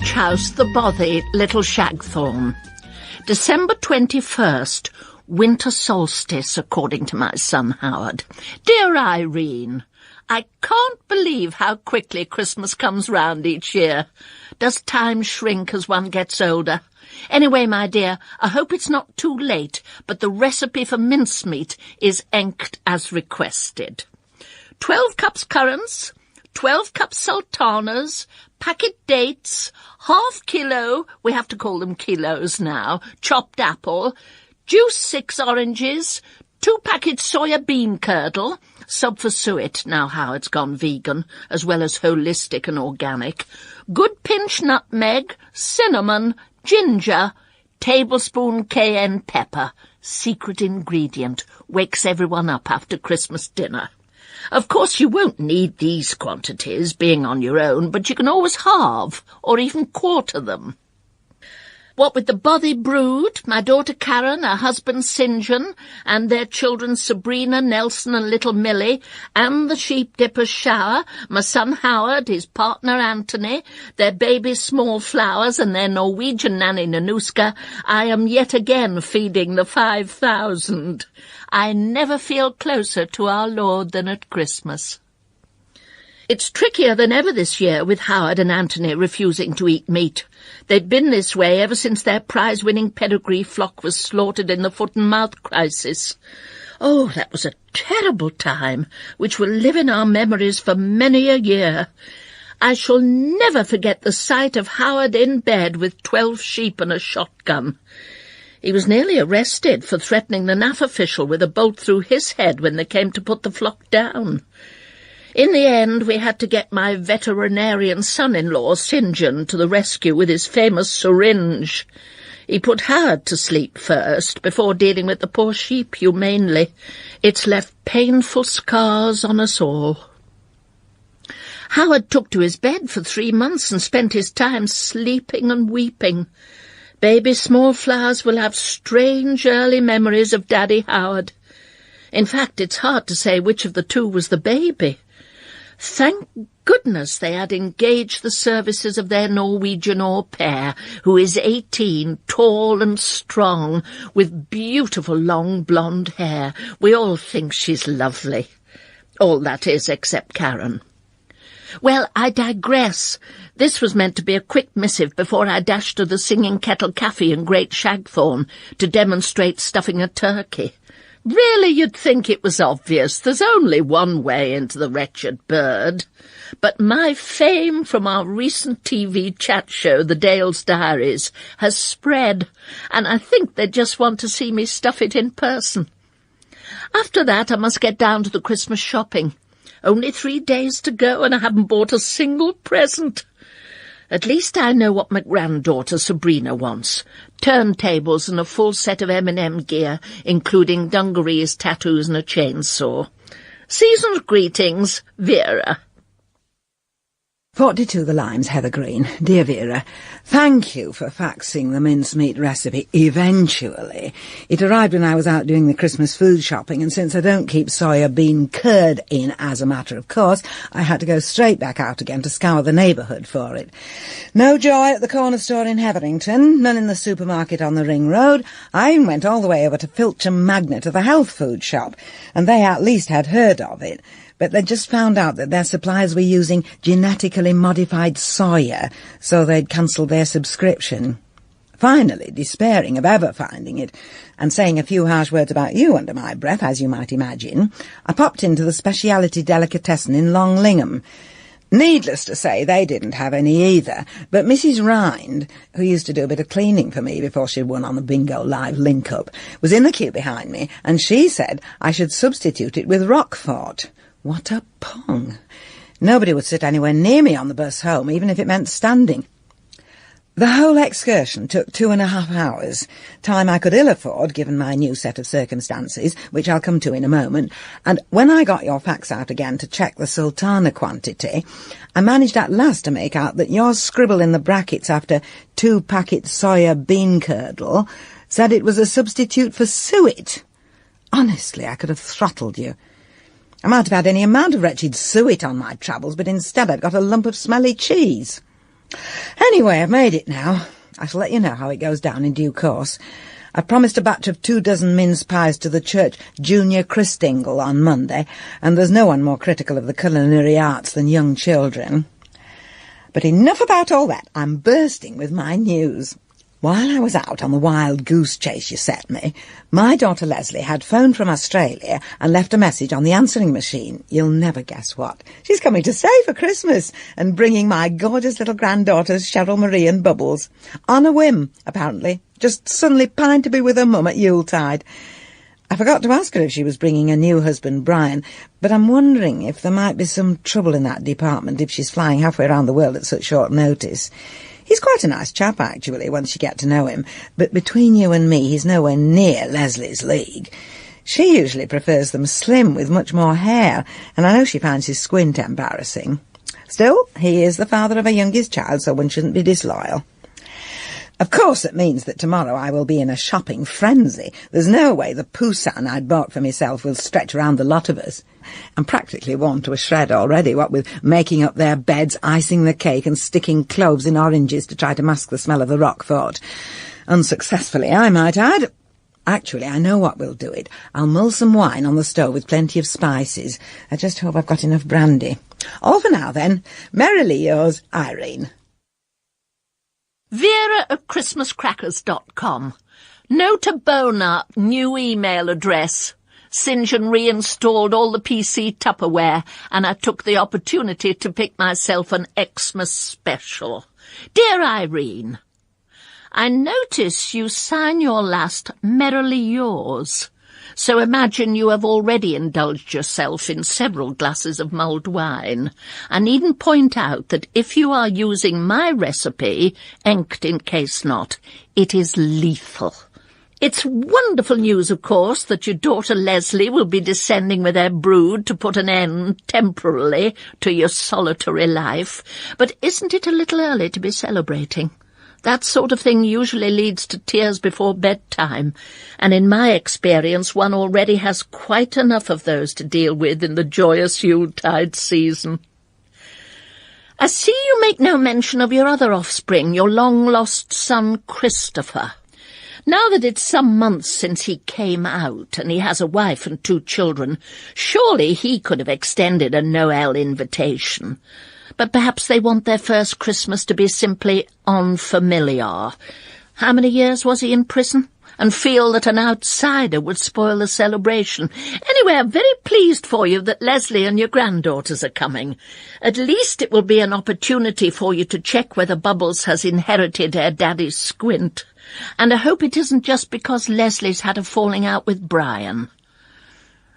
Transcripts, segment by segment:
Beech House, the Bothy, Little Shagthorn. December 21st, winter solstice, according to my son Howard. Dear Irene, I can't believe how quickly Christmas comes round each year. Does time shrink as one gets older? Anyway, my dear, I hope it's not too late, but the recipe for mincemeat is enked as requested. 12 cups currants, 12 cups sultanas, packet dates, half kilo, we have to call them kilos now, chopped apple, juice 6 oranges, 2 packets soya bean curdle, sub for suet, now Howard's gone vegan, as well as holistic and organic, good pinch nutmeg, cinnamon, ginger, tablespoon cayenne pepper, secret ingredient, wakes everyone up after Christmas dinner. Of course, you won't need these quantities, being on your own, but you can always halve or even quarter them. What with the Bothy brood, my daughter Karen, her husband St. John, and their children Sabrina, Nelson and little Millie, and the sheep dipper's shower, my son Howard, his partner Anthony, their baby Small Flowers and their Norwegian nanny Nanuska, I am yet again feeding the 5,000. I never feel closer to our Lord than at Christmas. It's trickier than ever this year, with Howard and Anthony refusing to eat meat. They'd been this way ever since their prize-winning pedigree flock was slaughtered in the foot-and-mouth crisis. Oh, that was a terrible time, which will live in our memories for many a year. I shall never forget the sight of Howard in bed with 12 sheep and a shotgun. He was nearly arrested for threatening the NAF official with a bolt through his head when they came to put the flock down. In the end, we had to get my veterinarian son-in-law, St. John, to the rescue with his famous syringe. He put Howard to sleep first, before dealing with the poor sheep humanely. It's left painful scars on us all. Howard took to his bed for 3 months and spent his time sleeping and weeping. Baby Small Flowers will have strange early memories of Daddy Howard. In fact, it's hard to say which of the two was the baby. Thank goodness they had engaged the services of their Norwegian au pair, who is 18, tall and strong, with beautiful long blonde hair. We all think she's lovely. All, that is, except Karen. Well, I digress. This was meant to be a quick missive before I dashed to the Singing Kettle Cafe in Great Shagthorn to demonstrate stuffing a turkey. Really, you'd think it was obvious. There's only one way into the wretched bird. But my fame from our recent TV chat show, The Dale's Diaries, has spread, and I think they just want to see me stuff it in person. After that, I must get down to the Christmas shopping. Only 3 days to go, and I haven't bought a single present. At least I know what my granddaughter Sabrina wants. Turntables and a full set of M&M gear, including dungarees, tattoos and a chainsaw. Season's greetings, Vera. 42 The Limes, Heather Green. Dear Vera, thank you for faxing the mincemeat recipe eventually. It arrived when I was out doing the Christmas food shopping, and since I don't keep soya bean curd in as a matter of course, I had to go straight back out again to scour the neighbourhood for it. No joy at the corner store in Hetherington, none in the supermarket on the Ring Road. I even went all the way over to Filcham Magna to the health food shop, and they at least had heard of it. But they just found out that their suppliers were using genetically modified soya, so they'd cancelled their subscription. Finally, despairing of ever finding it, and saying a few harsh words about you under my breath, as you might imagine, I popped into the Speciality Delicatessen in Long Lingham. Needless to say, they didn't have any either, but Mrs. Rind, who used to do a bit of cleaning for me before she'd won on the Bingo Live link-up, was in the queue behind me, and she said I should substitute it with Roquefort. What a pong! Nobody would sit anywhere near me on the bus home, even if it meant standing. The whole excursion took 2.5 hours, time I could ill afford, given my new set of circumstances, which I'll come to in a moment, and when I got your fax out again to check the sultana quantity, I managed at last to make out that your scribble in the brackets after 2 packets soya bean curdle said it was a substitute for suet. Honestly, I could have throttled you. I might have had any amount of wretched suet on my travels, but instead I've got a lump of smelly cheese. Anyway, I've made it now. I shall let you know how it goes down in due course. I've promised a batch of 24 mince pies to the church junior Christingle on Monday, and there's no one more critical of the culinary arts than young children. But enough about all that. I'm bursting with my news. While I was out on the wild goose chase you set me, my daughter Leslie had phoned from Australia and left a message on the answering machine. You'll never guess what. She's coming to stay for Christmas and bringing my gorgeous little granddaughters Cheryl, Marie and Bubbles. On a whim, apparently. Just suddenly pined to be with her mum at Yuletide. I forgot to ask her if she was bringing her new husband, Brian, but I'm wondering if there might be some trouble in that department if she's flying halfway around the world at such short notice. He's quite a nice chap, actually, once you get to know him, but between you and me, he's nowhere near Leslie's league. She usually prefers them slim with much more hair, and I know she finds his squint embarrassing. Still, he is the father of her youngest child, so one shouldn't be disloyal. Of course it means that tomorrow I will be in a shopping frenzy. There's no way the Poussin I'd bought for myself will stretch around the lot of us. I'm practically worn to a shred already, what with making up their beds, icing the cake and sticking cloves in oranges to try to mask the smell of the Roquefort. Unsuccessfully, I might add. Actually, I know what will do it. I'll mull some wine on the stove with plenty of spices. I just hope I've got enough brandy. All for now, then. Merrily yours, Irene. Vera at christmascrackers.com. Nota bona, new email address. St. John reinstalled all the PC Tupperware, and I took the opportunity to pick myself an Xmas special. Dear Irene, I notice you sign your last Merrily Yours, so imagine you have already indulged yourself in several glasses of mulled wine. I needn't point out that if you are using my recipe, enked in case not, it is lethal. It's wonderful news, of course, that your daughter Leslie will be descending with her brood to put an end, temporarily, to your solitary life. But isn't it a little early to be celebrating? That sort of thing usually leads to tears before bedtime, and in my experience one already has quite enough of those to deal with in the joyous Yuletide season. I see you make no mention of your other offspring, your long-lost son Christopher. Now that it's some months since he came out, and he has a wife and 2 children, surely he could have extended a Noel invitation. But perhaps they want their first Christmas to be simply en familiar. How many years was he in prison? And feel that an outsider would spoil the celebration. Anyway, I'm very pleased for you that Leslie and your granddaughters are coming. At least it will be an opportunity for you to check whether Bubbles has inherited her daddy's squint. And I hope it isn't just because Leslie's had a falling out with Brian.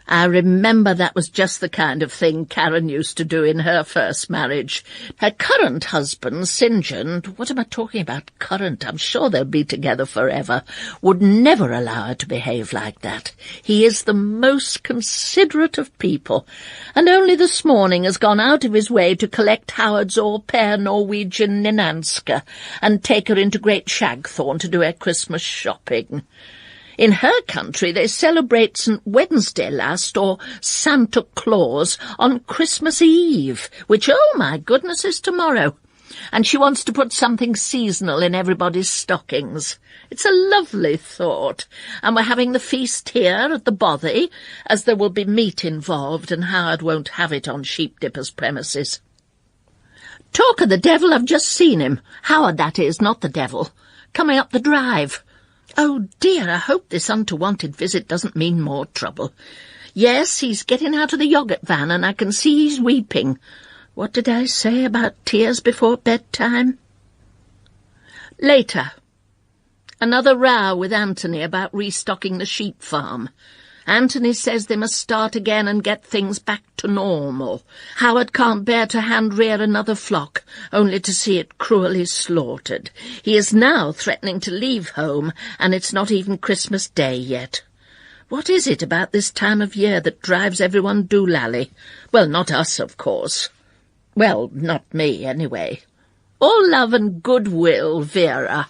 I remember that was just the kind of thing Karen used to do in her first marriage. Her current husband, St. John, what am I talking about current? I'm sure they'll be together forever, would never allow her to behave like that. He is the most considerate of people, and only this morning has gone out of his way to collect Howard's au pair Norwegian Ninanska and take her into Great Shagthorn to do her Christmas shopping. In her country they celebrate St. Wednesday last, or Santa Claus, on Christmas Eve, which, oh my goodness, is tomorrow. And she wants to put something seasonal in everybody's stockings. It's a lovely thought. And we're having the feast here at the Bothy, as there will be meat involved, and Howard won't have it on Sheepdipper's premises. Talk of the devil, I've just seen him. Howard, that is, not the devil. Coming up the drive. Oh dear, I hope this unwanted visit doesn't mean more trouble. Yes, he's getting out of the yoghurt van, and I can see he's weeping. What did I say about tears before bedtime? Later. Another row with Anthony about restocking the sheep farm. Anthony says they must start again and get things back to normal. Howard can't bear to hand-rear another flock, only to see it cruelly slaughtered. He is now threatening to leave home, and it's not even Christmas Day yet. What is it about this time of year that drives everyone doolally? Well, not us, of course. Well, not me, anyway. All love and goodwill, Vera.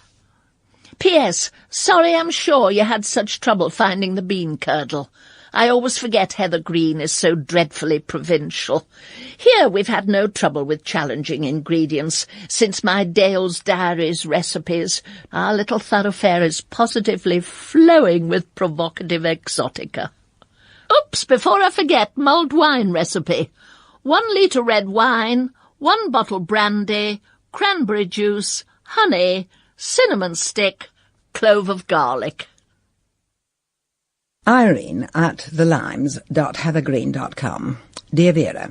P.S. Sorry, I'm sure you had such trouble finding the bean curdle. I always forget Heather Green is so dreadfully provincial. Here we've had no trouble with challenging ingredients since my Dale's Diaries recipes. Our little thoroughfare is positively flowing with provocative exotica. Oops, before I forget, mulled wine recipe. 1 litre red wine, 1 bottle brandy, cranberry juice, honey, cinnamon stick, clove of garlic. Irene at thelimes.heathergreen.com. Dear Vera,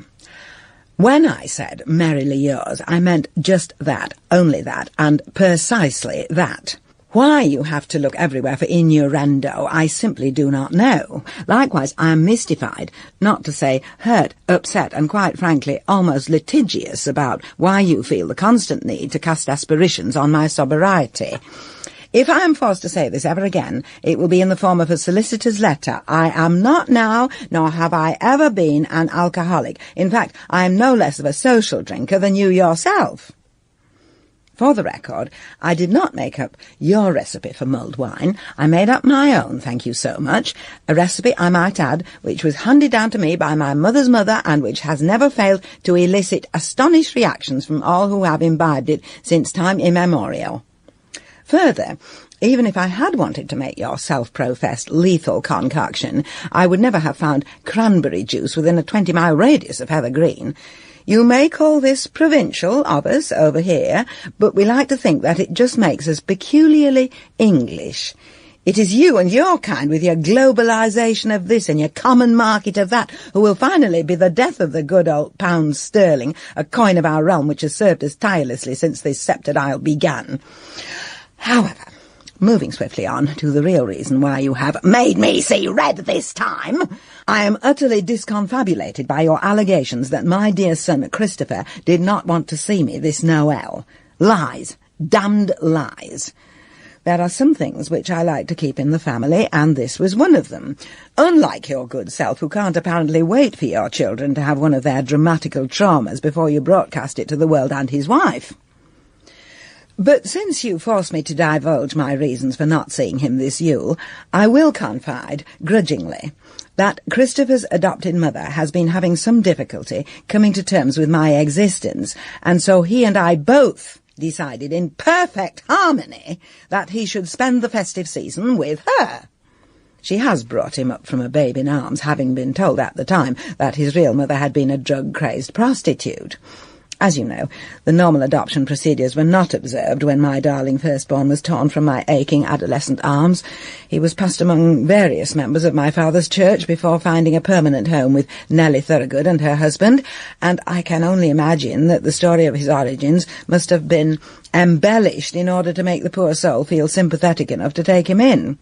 when I said merrily yours, I meant just that, only that, and precisely that. Why you have to look everywhere for innuendo, I simply do not know. Likewise, I am mystified, not to say hurt, upset, and quite frankly, almost litigious about why you feel the constant need to cast aspersions on my sobriety. If I am forced to say this ever again, it will be in the form of a solicitor's letter. I am not now, nor have I ever been, an alcoholic. In fact, I am no less of a social drinker than you yourself. For the record, I did not make up your recipe for mulled wine. I made up my own, thank you so much. A recipe, I might add, which was handed down to me by my mother's mother and which has never failed to elicit astonished reactions from all who have imbibed it since time immemorial. Further, even if I had wanted to make your self-professed lethal concoction, I would never have found cranberry juice within a 20-mile radius of Heather Green. You may call this provincial of us over here, but we like to think that it just makes us peculiarly English. It is you and your kind with your globalisation of this and your common market of that who will finally be the death of the good old pound sterling, a coin of our realm which has served us tirelessly since this sceptred isle began. However, moving swiftly on to the real reason why you have made me see red this time, I am utterly disconfabulated by your allegations that my dear son Christopher did not want to see me this Noel. Lies. Damned lies. There are some things which I like to keep in the family, and this was one of them. Unlike your good self, who can't apparently wait for your children to have one of their dramatical traumas before you broadcast it to the world and his wife. But since you force me to divulge my reasons for not seeing him this Yule, I will confide, grudgingly, that Christopher's adopted mother has been having some difficulty coming to terms with my existence, and so he and I both decided in perfect harmony that he should spend the festive season with her. She has brought him up from a babe in arms, having been told at the time that his real mother had been a drug-crazed prostitute. As you know, the normal adoption procedures were not observed when my darling firstborn was torn from my aching adolescent arms. He was passed among various members of my father's church before finding a permanent home with Nellie Thorogood and her husband, and I can only imagine that the story of his origins must have been embellished in order to make the poor soul feel sympathetic enough to take him in.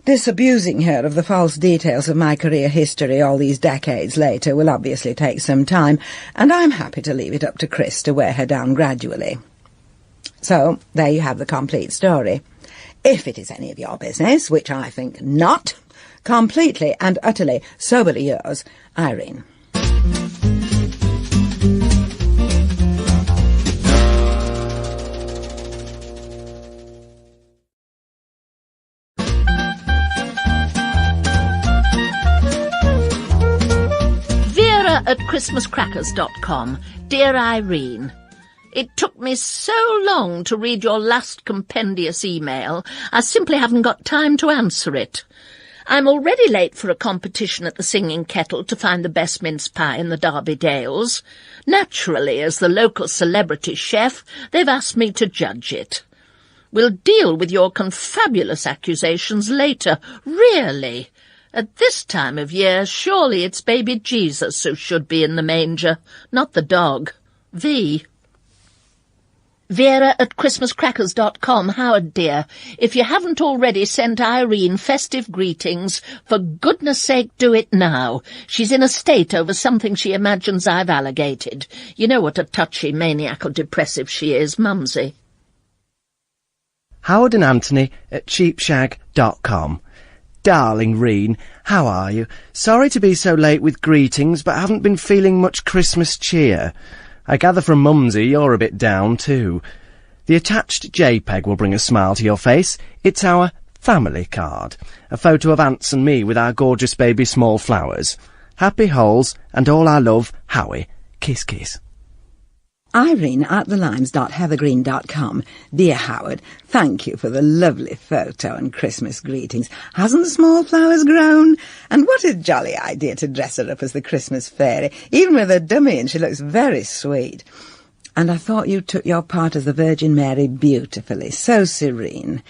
Disabusing her of the false details of my career history all these decades later will obviously take some time, and I'm happy to leave it up to Chris to wear her down gradually. So, there you have the complete story. If it is any of your business, which I think not, completely and utterly soberly yours, Irene. At christmascrackers.com. Dear Irene, it took me so long to read your last compendious email, I simply haven't got time to answer it. I'm already late for a competition at the Singing Kettle to find the best mince pie in the Derby Dales. Naturally, as the local celebrity chef, they've asked me to judge it. We'll deal with your confabulous accusations later. Really? At this time of year, surely it's baby Jesus who should be in the manger, not the dog. V. Vera at christmascrackers.com. Howard dear, if you haven't already sent Irene festive greetings, for goodness sake do it now. She's in a state over something she imagines I've alligated. You know what a touchy, maniacal depressive she is, Mumsy. Howard and Anthony at cheapshag.com. Darling Reen, how are you? Sorry to be so late with greetings, but haven't been feeling much Christmas cheer. I gather from Mumsy you're a bit down too. The attached JPEG will bring a smile to your face. It's our family card, a photo of Aunts and me with our gorgeous baby small flowers. Happy holes and all our love, Howie. Kiss, kiss. Irene at thelimes.heathergreen.com. Dear Howard, thank you for the lovely photo and Christmas greetings. Hasn't Small Flowers grown? And what a jolly idea to dress her up as the Christmas fairy, even with a dummy, and she looks very sweet. And I thought you took your part as the Virgin Mary beautifully, so serene.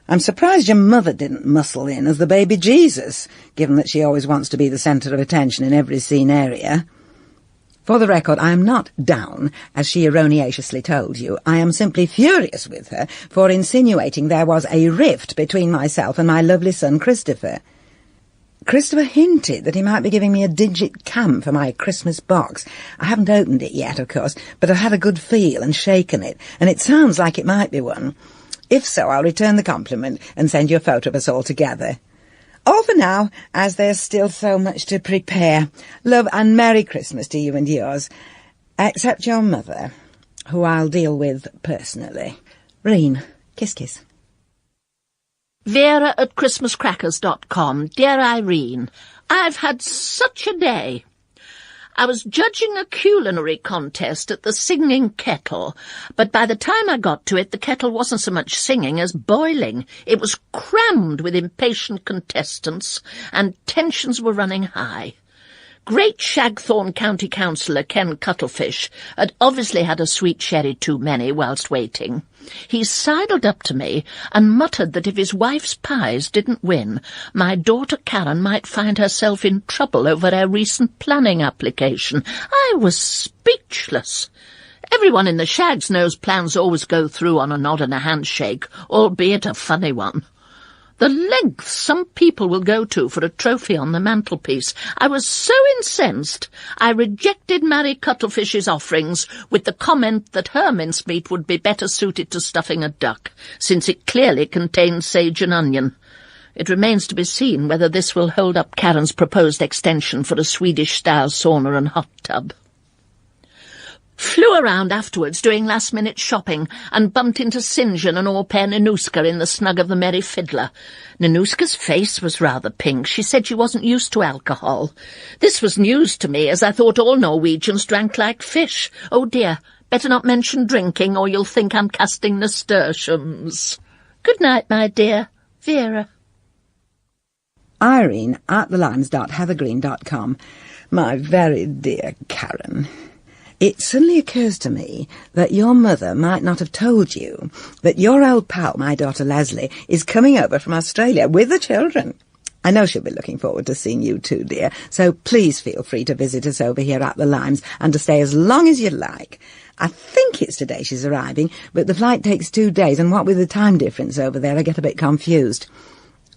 I'm surprised your mother didn't muscle in as the baby Jesus, given that she always wants to be the centre of attention in every scene area. For the record, I am not down, as she erroneously told you. I am simply furious with her for insinuating there was a rift between myself and my lovely son Christopher. Christopher hinted that he might be giving me a digit cam for my Christmas box. I haven't opened it yet, of course, but I've had a good feel and shaken it, and it sounds like it might be one. If so, I'll return the compliment and send you a photo of us all together. All for now, as there's still so much to prepare. Love and Merry Christmas to you and yours. Except your mother, who I'll deal with personally. Reen, kiss kiss. Vera at christmascrackers.com. Dear Irene, I've had such a day. I was judging a culinary contest at the Singing Kettle, but by the time I got to it, the kettle wasn't so much singing as boiling. It was crammed with impatient contestants, and tensions were running high. Great Shagthorne County Councillor Ken Cuttlefish had obviously had a sweet sherry too many whilst waiting. He sidled up to me and muttered that if his wife's pies didn't win, my daughter Karen might find herself in trouble over her recent planning application. I was speechless. Everyone in the Shags knows plans always go through on a nod and a handshake, albeit a funny one. The lengths some people will go to for a trophy on the mantelpiece. I was so incensed, I rejected Mary Cuttlefish's offerings with the comment that her mincemeat would be better suited to stuffing a duck, since it clearly contained sage and onion. It remains to be seen whether this will hold up Karen's proposed extension for a Swedish-style sauna and hot tub. Flew around afterwards doing last-minute shopping and bumped into St. John and au pair Nanuska in the snug of the Merry Fiddler. Nanuska's face was rather pink. She said she wasn't used to alcohol. This was news to me, as I thought all Norwegians drank like fish. Oh dear, better not mention drinking or you'll think I'm casting nasturtiums. Good night, my dear. Vera. Irene at thelimes.heathergreen.com. My very dear Karen, it suddenly occurs to me that your mother might not have told you that your old pal, my daughter Leslie, is coming over from Australia with the children. I know she'll be looking forward to seeing you too, dear, so please feel free to visit us over here at the Limes and to stay as long as you like. I think it's today she's arriving, but the flight takes 2 days, and what with the time difference over there, I get a bit confused.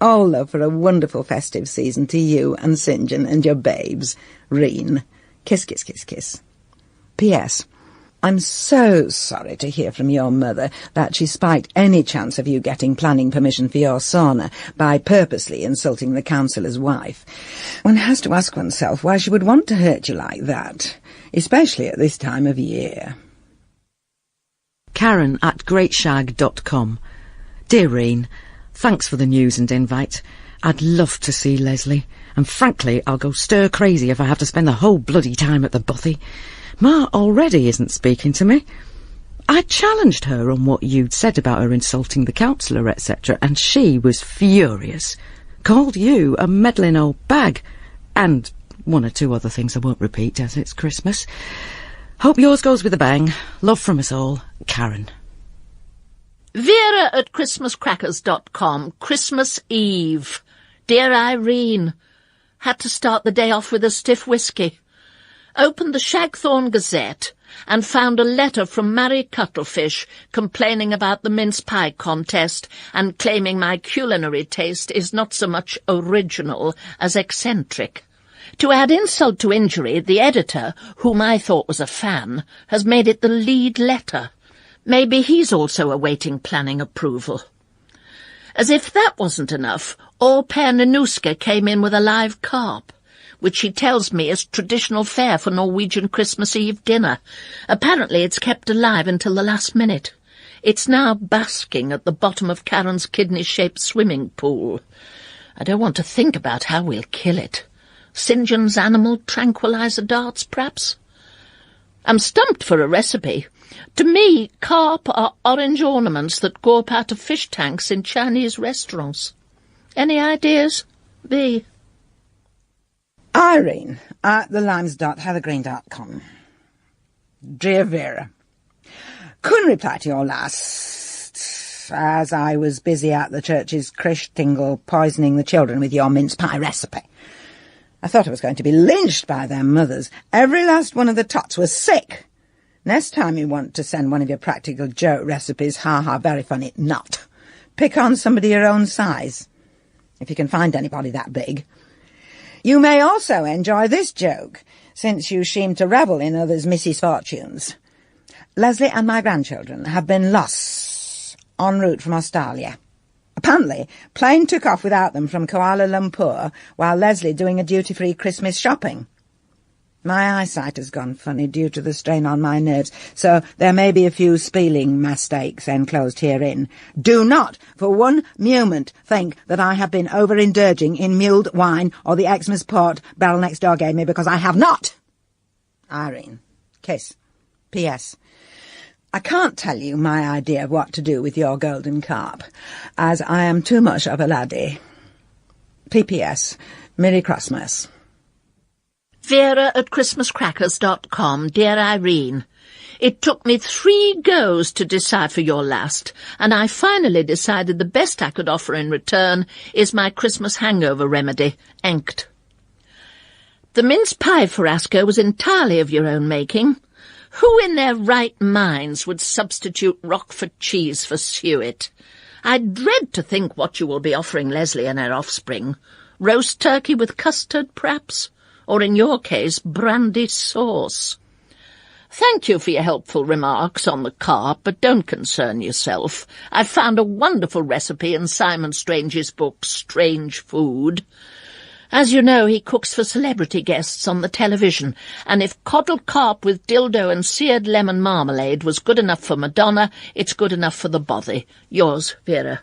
All love for a wonderful festive season to you and St. John and your babes. Reen. Kiss, kiss, kiss, kiss. P.S. I'm so sorry to hear from your mother that she spiked any chance of you getting planning permission for your sauna by purposely insulting the councillor's wife. One has to ask oneself why she would want to hurt you like that, especially at this time of year. Karen at greatshag.com. Dear Reen, thanks for the news and invite. I'd love to see Leslie, and frankly, I'll go stir crazy if I have to spend the whole bloody time at the bothy. Ma already isn't speaking to me. I challenged her on what you'd said about her insulting the councillor, etc., and she was furious. Called you a meddling old bag, and 1 or 2 other things I won't repeat as it's Christmas. Hope yours goes with a bang. Love from us all, Karen. Vera at christmascrackers.com. Christmas Eve. Dear Irene, had to start the day off with a stiff whiskey. Opened the Shagthorne Gazette and found a letter from Mary Cuttlefish complaining about the mince pie contest and claiming my culinary taste is not so much original as eccentric. To add insult to injury, the editor, whom I thought was a fan, has made it the lead letter. Maybe he's also awaiting planning approval. As if that wasn't enough, au pair Nanuska came in with a live carp, which she tells me is traditional fare for Norwegian Christmas Eve dinner. Apparently it's kept alive until the last minute. It's now basking at the bottom of Karen's kidney-shaped swimming pool. I don't want to think about how we'll kill it. St. John's animal tranquilizer darts, perhaps? I'm stumped for a recipe. To me, carp are orange ornaments that go up out of fish tanks in Chinese restaurants. Any ideas, V? Irene at thelimes.heathergreen.com. Dear Vera, couldn't reply to your last, as I was busy at the church's Christingle poisoning the children with your mince pie recipe. I thought I was going to be lynched by their mothers. Every last one of the tots was sick. Next time you want to send one of your practical joke recipes, ha-ha, very funny, not. Pick on somebody your own size, if you can find anybody that big. You may also enjoy this joke, since you seem to revel in others' misfortunes. Leslie and my grandchildren have been lost en route from Australia. Apparently, plane took off without them from Kuala Lumpur while Leslie doing a duty-free Christmas shopping. My eyesight has gone funny due to the strain on my nerves, so there may be a few spelling mistakes enclosed herein. Do not, for one moment, think that I have been over-indulging in mulled wine or the Xmas port Bell next door gave me, because I have not. Irene. Kiss. P.S. I can't tell you my idea of what to do with your golden carp, as I am too much of a laddie. P.P.S. Merry Christmas. Vera at christmascrackers.com. Dear Irene, it took me 3 goes to decipher your last, and I finally decided the best I could offer in return is my Christmas hangover remedy, Enkt. The mince pie fiasco was entirely of your own making. Who in their right minds would substitute Roquefort cheese for suet? I dread to think what you will be offering Leslie and her offspring. Roast turkey with custard, perhaps? Or in your case, brandy sauce. Thank you for your helpful remarks on the carp, but don't concern yourself. I've found a wonderful recipe in Simon Strange's book, Strange Food. As you know, he cooks for celebrity guests on the television, and if coddled carp with dildo and seared lemon marmalade was good enough for Madonna, it's good enough for the bothy. Yours, Vera.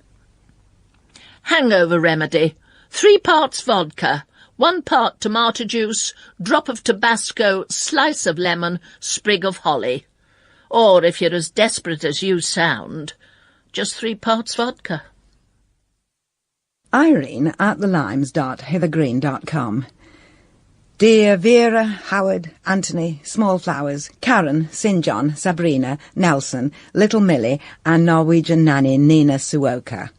Hangover remedy. 3 parts vodka, 1 part tomato juice, drop of Tabasco, slice of lemon, sprig of holly. Or, if you're as desperate as you sound, just 3 parts vodka. Irene at thelimes.heathergreen.com. Dear Vera, Howard, Anthony, Smallflowers, Karen, St. John, Sabrina, Nelson, Little Millie, and Norwegian nanny Nina Suoka.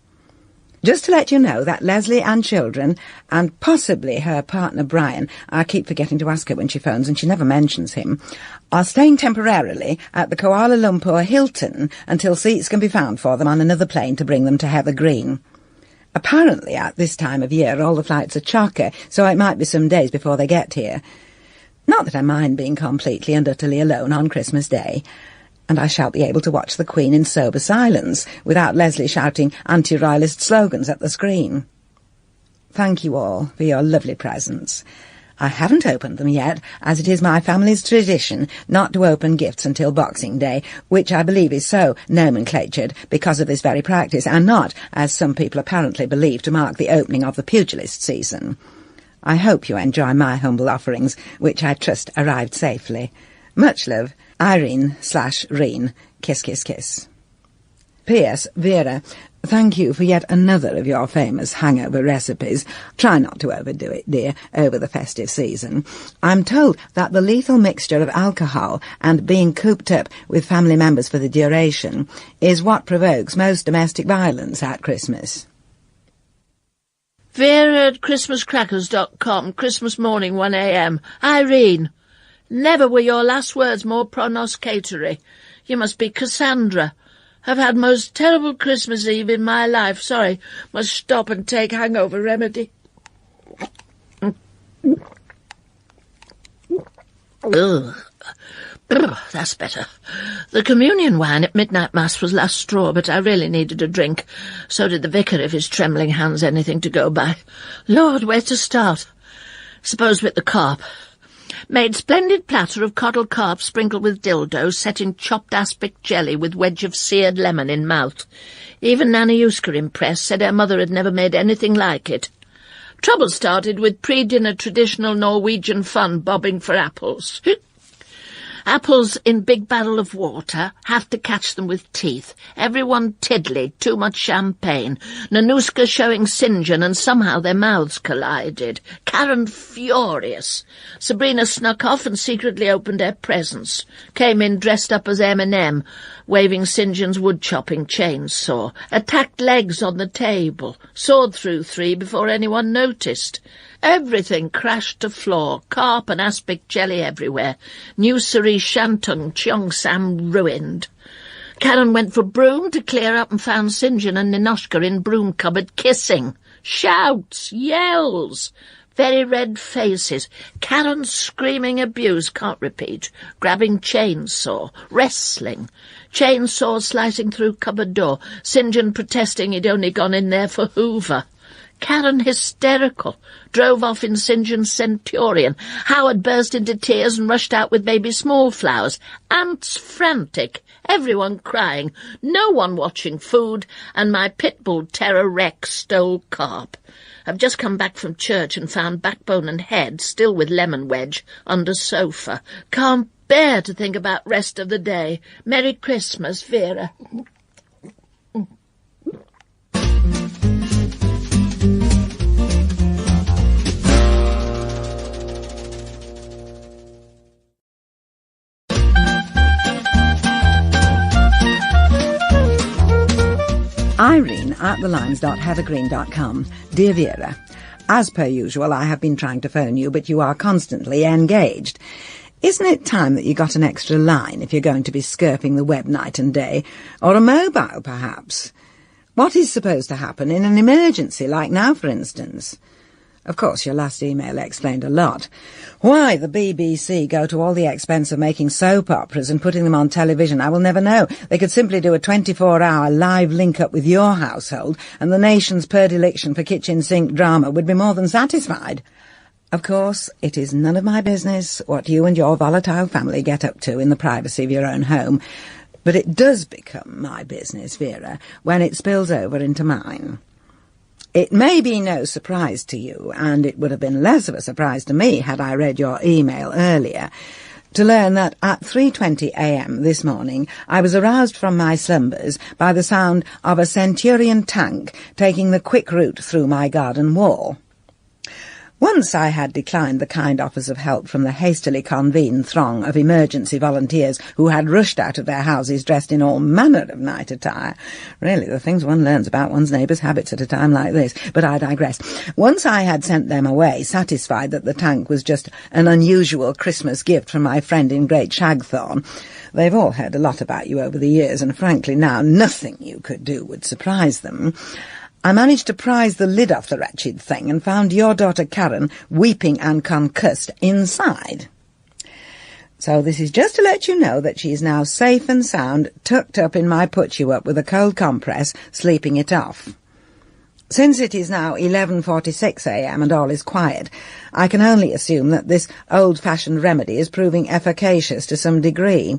Just to let you know that Leslie and children, and possibly her partner Brian, I keep forgetting to ask her when she phones and she never mentions him, are staying temporarily at the Kuala Lumpur Hilton until seats can be found for them on another plane to bring them to Heather Green. Apparently, at this time of year, all the flights are chocker, so it might be some days before they get here. Not that I mind being completely and utterly alone on Christmas Day, and I shall be able to watch the Queen in sober silence, without Leslie shouting anti-royalist slogans at the screen. Thank you all for your lovely presents. I haven't opened them yet, as it is my family's tradition not to open gifts until Boxing Day, which I believe is so nomenclatured because of this very practice, and not, as some people apparently believe, to mark the opening of the pugilist season. I hope you enjoy my humble offerings, which I trust arrived safely. Much love, Irene/Reen. Kiss, kiss, kiss. P.S. Vera, thank you for yet another of your famous hangover recipes. Try not to overdo it, dear, over the festive season. I'm told that the lethal mixture of alcohol and being cooped up with family members for the duration is what provokes most domestic violence at Christmas. Vera at christmascrackers.com, Christmas morning, 1 a.m. Irene, never were your last words more pronoscatory. You must be Cassandra. I've had most terrible Christmas Eve in my life. Sorry, must stop and take hangover remedy. Ugh. That's better. The communion wine at midnight mass was last straw, but I really needed a drink. So did the vicar, if his trembling hand's anything to go by. Lord, where to start? Suppose with the carp. Made splendid platter of coddle carp sprinkled with dildo, set in chopped aspic jelly with wedge of seared lemon in mouth. Even Nanny Uska impressed, said her mother had never made anything like it. Trouble started with pre-dinner traditional Norwegian fun bobbing for apples. Apples in big barrel of water, have to catch them with teeth. Everyone tiddly, too much champagne. Nanuska showing St. John, and somehow their mouths collided. Karen furious. Sabrina snuck off and secretly opened her presents. Came in dressed up as M&M, waving St. John's wood-chopping chainsaw. Attacked legs on the table. Sawed through 3 before anyone noticed. Everything crashed to floor, carp and aspic jelly everywhere. New Cerise Shantung Cheongsam ruined. Karen went for broom to clear up and found St. John and Ninoshka in broom cupboard kissing. Shouts, yells, very red faces. Karen screaming abuse, can't repeat. Grabbing chainsaw, wrestling. Chainsaw slicing through cupboard door. St. John protesting he'd only gone in there for Hoover. Karen hysterical, drove off in St. John's Centurion. Howard burst into tears and rushed out with baby Smallflowers. Aunts frantic, everyone crying, no one watching food, and my pitbull Terror Rex stole carp. I've just come back from church and found backbone and head, still with lemon wedge, under sofa. Can't bear to think about rest of the day. Merry Christmas, Vera. Irene at thelines.heathergreen.com. Dear Vera, as per usual, I have been trying to phone you, but you are constantly engaged. Isn't it time that you got an extra line if you're going to be skirping the web night and day? Or a mobile, perhaps? What is supposed to happen in an emergency, like now, for instance? Of course, your last email explained a lot. Why the BBC go to all the expense of making soap operas and putting them on television, I will never know. They could simply do a 24-hour live link-up with your household, and the nation's predilection for kitchen sink drama would be more than satisfied. Of course, it is none of my business what you and your volatile family get up to in the privacy of your own home, but it does become my business, Vera, when it spills over into mine. It may be no surprise to you, and it would have been less of a surprise to me had I read your email earlier, to learn that at 3:20 a.m. this morning I was aroused from my slumbers by the sound of a Centurion tank taking the quick route through my garden wall. Once I had declined the kind offers of help from the hastily convened throng of emergency volunteers who had rushed out of their houses dressed in all manner of night attire. Really, the things one learns about one's neighbours' habits at a time like this. But I digress. Once I had sent them away, satisfied that the tank was just an unusual Christmas gift from my friend in Great Shagthorne. They've all heard a lot about you over the years, and frankly now nothing you could do would surprise them. I managed to prise the lid off the wretched thing and found your daughter Karen weeping and concussed inside. So this is just to let you know that she is now safe and sound, tucked up in my put-you-up with a cold compress, sleeping it off. Since it is now 11:46 a.m. and all is quiet, I can only assume that this old-fashioned remedy is proving efficacious to some degree.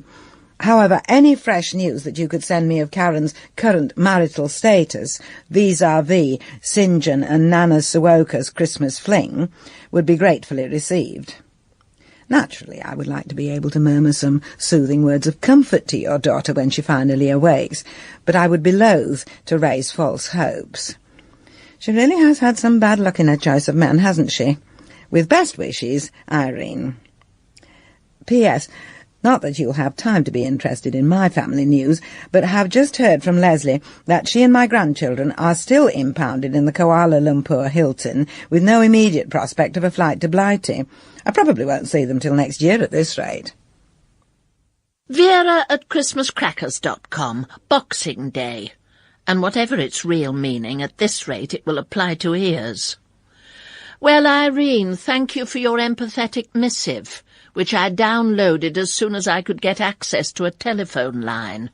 However, any fresh news that you could send me of Karen's current marital status, vis-à-vis St. John and Nana Suoka's Christmas fling, would be gratefully received. Naturally, I would like to be able to murmur some soothing words of comfort to your daughter when she finally awakes, but I would be loath to raise false hopes. She really has had some bad luck in her choice of men, hasn't she? With best wishes, Irene. P.S. Not that you'll have time to be interested in my family news, but have just heard from Leslie that she and my grandchildren are still impounded in the Kuala Lumpur Hilton, with no immediate prospect of a flight to Blighty. I probably won't see them till next year at this rate. Vera at christmascrackers.com, Boxing Day. And whatever its real meaning, at this rate it will apply to ears. Well, Irene, thank you for your empathetic missive, which I downloaded as soon as I could get access to a telephone line.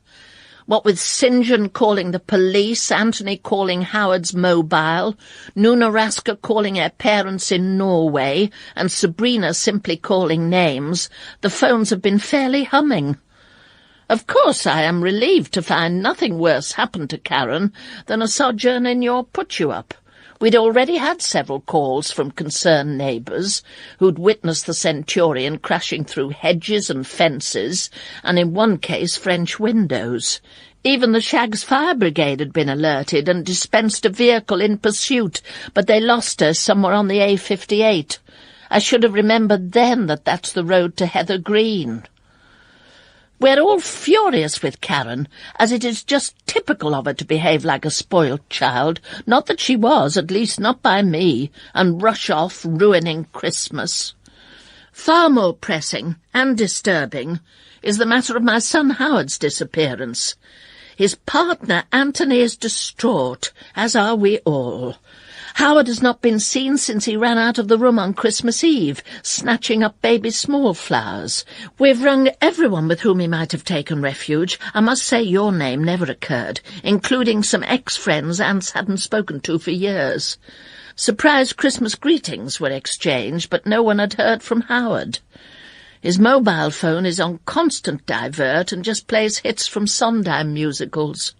What with St. John calling the police, Anthony calling Howard's mobile, Nuna Raska calling her parents in Norway, and Sabrina simply calling names, the phones have been fairly humming. Of course I am relieved to find nothing worse happened to Karen than a sojourn in your put-you-up. We'd already had several calls from concerned neighbours who'd witnessed the Centurion crashing through hedges and fences, and in one case French windows. Even the Shag's Fire Brigade had been alerted and dispensed a vehicle in pursuit, but they lost her somewhere on the A58. I should have remembered then that that's the road to Heather Green. We're all furious with Karen, as it is just typical of her to behave like a spoilt child, not that she was, at least not by me, and rush off, ruining Christmas. Far more pressing and disturbing is the matter of my son Howard's disappearance. His partner Anthony is distraught, as are we all. Howard has not been seen since he ran out of the room on Christmas Eve, snatching up baby smallflowers. We've rung everyone with whom he might have taken refuge. I must say your name never occurred, including some ex-friends Anne's hadn't spoken to for years. Surprise Christmas greetings were exchanged, but no one had heard from Howard. His mobile phone is on constant divert and just plays hits from Sondheim musicals.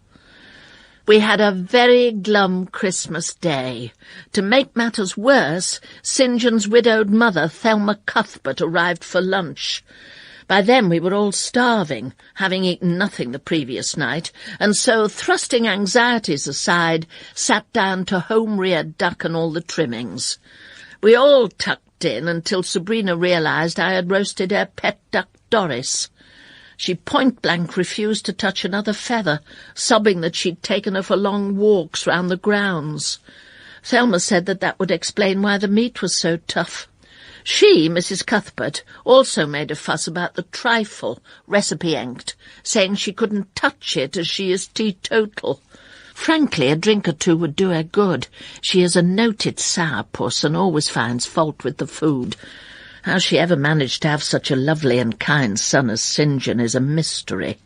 We had a very glum Christmas Day. To make matters worse, St. John's widowed mother, Thelma Cuthbert, arrived for lunch. By then we were all starving, having eaten nothing the previous night, and so, thrusting anxieties aside, sat down to home-reared duck and all the trimmings. We all tucked in until Sabrina realised I had roasted her pet duck Doris. She point-blank refused to touch another feather, sobbing that she'd taken her for long walks round the grounds. Thelma said that would explain why the meat was so tough. She, Mrs. Cuthbert, also made a fuss about the trifle, recipe-inked, saying she couldn't touch it as she is teetotal. Frankly, a drink or two would do her good. She is a noted sourpuss and always finds fault with the food. How she ever managed to have such a lovely and kind son as St. John is a mystery.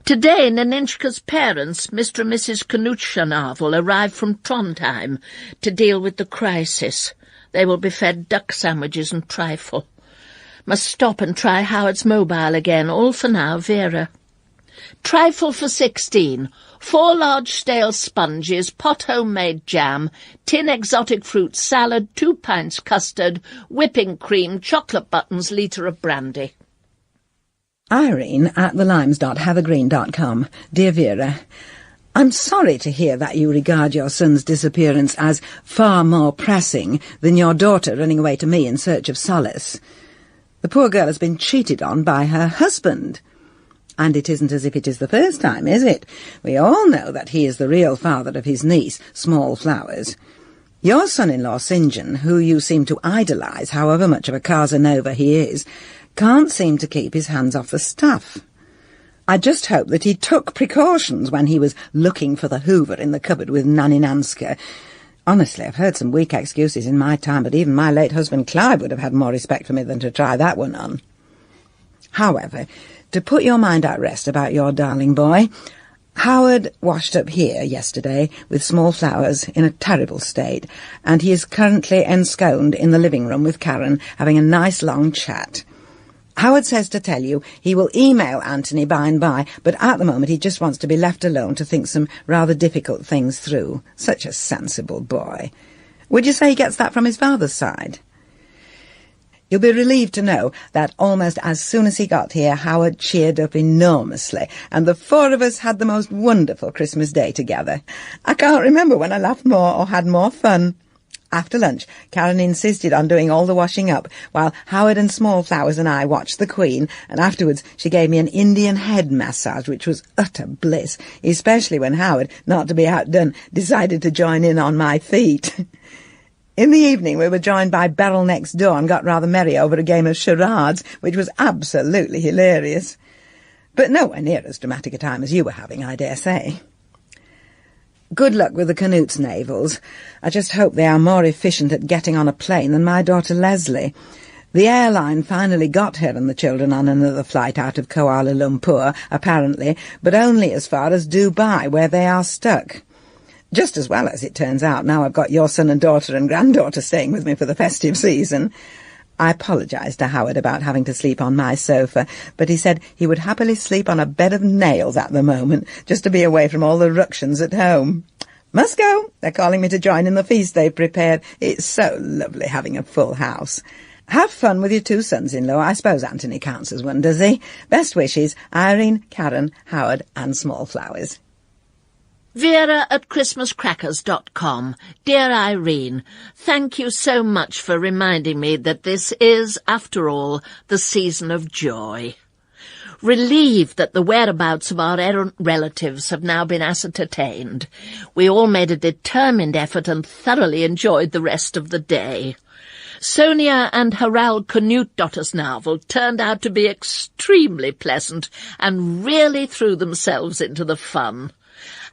Today, Neninchka's parents, Mr. and Mrs. Knutschanavel, arrived from Trondheim to deal with the crisis. They will be fed duck sandwiches and trifle. Must stop and try Howard's mobile again, all for now, Vera. Trifle for 16, 4 large stale sponges, pot homemade jam, tin exotic fruit salad, 2 pints custard, whipping cream, chocolate buttons, litre of brandy. Irene at thelimes.heathergreen.com. Dear Vera, I'm sorry to hear that you regard your son's disappearance as far more pressing than your daughter running away to me in search of solace. The poor girl has been cheated on by her husband. And it isn't as if it is the first time, is it? We all know that he is the real father of his niece, Small Flowers. Your son-in-law, St. John, who you seem to idolise, however much of a Casanova he is, can't seem to keep his hands off the stuff. I just hope that he took precautions when he was looking for the Hoover in the cupboard with Nanny Nanska. Honestly, I've heard some weak excuses in my time, but even my late husband Clive would have had more respect for me than to try that one on. However, to put your mind at rest about your darling boy, Howard washed up here yesterday with Small Flowers in a terrible state, and he is currently ensconced in the living room with Karen, having a nice long chat. Howard says to tell you he will email Anthony by and by, but at the moment he just wants to be left alone to think some rather difficult things through. Such a sensible boy. Would you say he gets that from his father's side? You'll be relieved to know that almost as soon as he got here, Howard cheered up enormously, and the 4 of us had the most wonderful Christmas Day together. I can't remember when I laughed more or had more fun. After lunch, Karen insisted on doing all the washing up, while Howard and Small Flowers and I watched the Queen, and afterwards she gave me an Indian head massage, which was utter bliss, especially when Howard, not to be outdone, decided to join in on my feet. In the evening we were joined by Beryl next door and got rather merry over a game of charades, which was absolutely hilarious. But nowhere near as dramatic a time as you were having, I dare say. Good luck with the Knutschnavels. I just hope they are more efficient at getting on a plane than my daughter Leslie. The airline finally got her and the children on another flight out of Kuala Lumpur, apparently, but only as far as Dubai, where they are stuck. Just as well, as it turns out, now I've got your son and daughter and granddaughter staying with me for the festive season. I apologised to Howard about having to sleep on my sofa, but he said he would happily sleep on a bed of nails at the moment, just to be away from all the ructions at home. Must go. They're calling me to join in the feast they've prepared. It's so lovely having a full house. Have fun with your two sons-in-law. I suppose Anthony counts as one, does he? Best wishes, Irene, Karen, Howard and Smallflowers. Vera at christmascrackers.com. Dear Irene, thank you so much for reminding me that this is, after all, the season of joy. Relieved that the whereabouts of our errant relatives have now been ascertained, we all made a determined effort and thoroughly enjoyed the rest of the day. Sonia and Harald Knutdotter's novel turned out to be extremely pleasant and really threw themselves into the fun.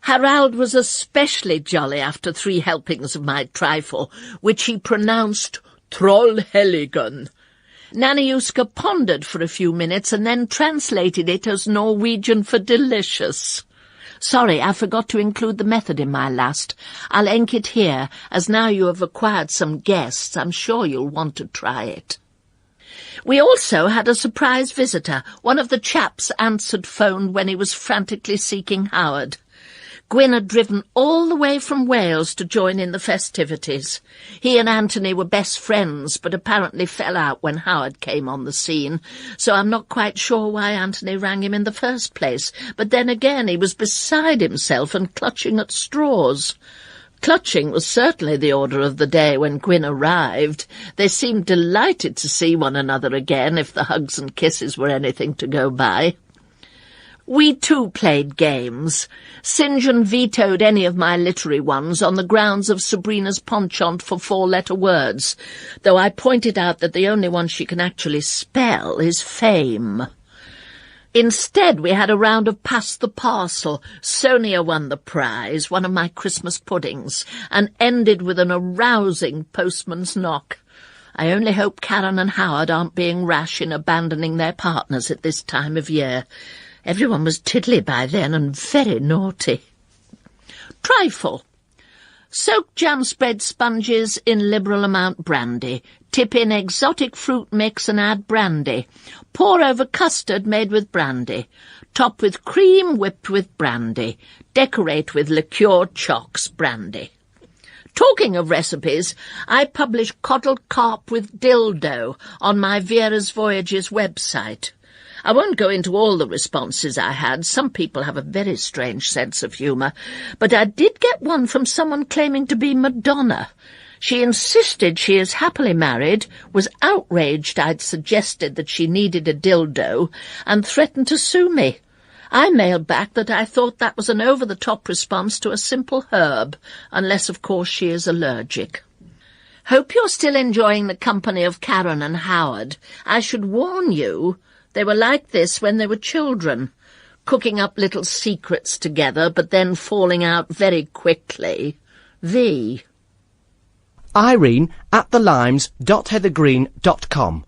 Harald was especially jolly after 3 helpings of my trifle, which he pronounced Trollhelligen. Naniuska pondered for a few minutes and then translated it as Norwegian for delicious. Sorry, I forgot to include the method in my last. I'll ink it here, as now you have acquired some guests, I'm sure you'll want to try it. We also had a surprise visitor. One of the chaps answered phone when he was frantically seeking Howard. Gwyn had driven all the way from Wales to join in the festivities. He and Anthony were best friends, but apparently fell out when Howard came on the scene, so I'm not quite sure why Anthony rang him in the first place. But then again, he was beside himself and clutching at straws. Clutching was certainly the order of the day when Gwyn arrived. They seemed delighted to see one another again, if the hugs and kisses were anything to go by. We too played games. St. John vetoed any of my literary ones on the grounds of Sabrina's penchant for 4-letter words, though I pointed out that the only one she can actually spell is fame. Instead, we had a round of Pass the Parcel. Sonia won the prize, one of my Christmas puddings, and ended with an arousing postman's knock. I only hope Karen and Howard aren't being rash in abandoning their partners at this time of year. Everyone was tiddly by then and very naughty. Trifle. Soak jam spread sponges in liberal amount brandy. Tip in exotic fruit mix and add brandy. Pour over custard made with brandy. Top with cream whipped with brandy. Decorate with liqueur chocks brandy. Talking of recipes, I publish codled carp with dildo on my Vera's Voyages website. I won't go into all the responses I had. Some people have a very strange sense of humour, but I did get one from someone claiming to be Madonna. She insisted she is happily married, was outraged I'd suggested that she needed a dildo, and threatened to sue me. I mailed back that I thought that was an over-the-top response to a simple herb, unless, of course, she is allergic. Hope you're still enjoying the company of Karen and Howard. I should warn you, they were like this when they were children, cooking up little secrets together, but then falling out very quickly. V. Irene at thelimes.heathergreen.com.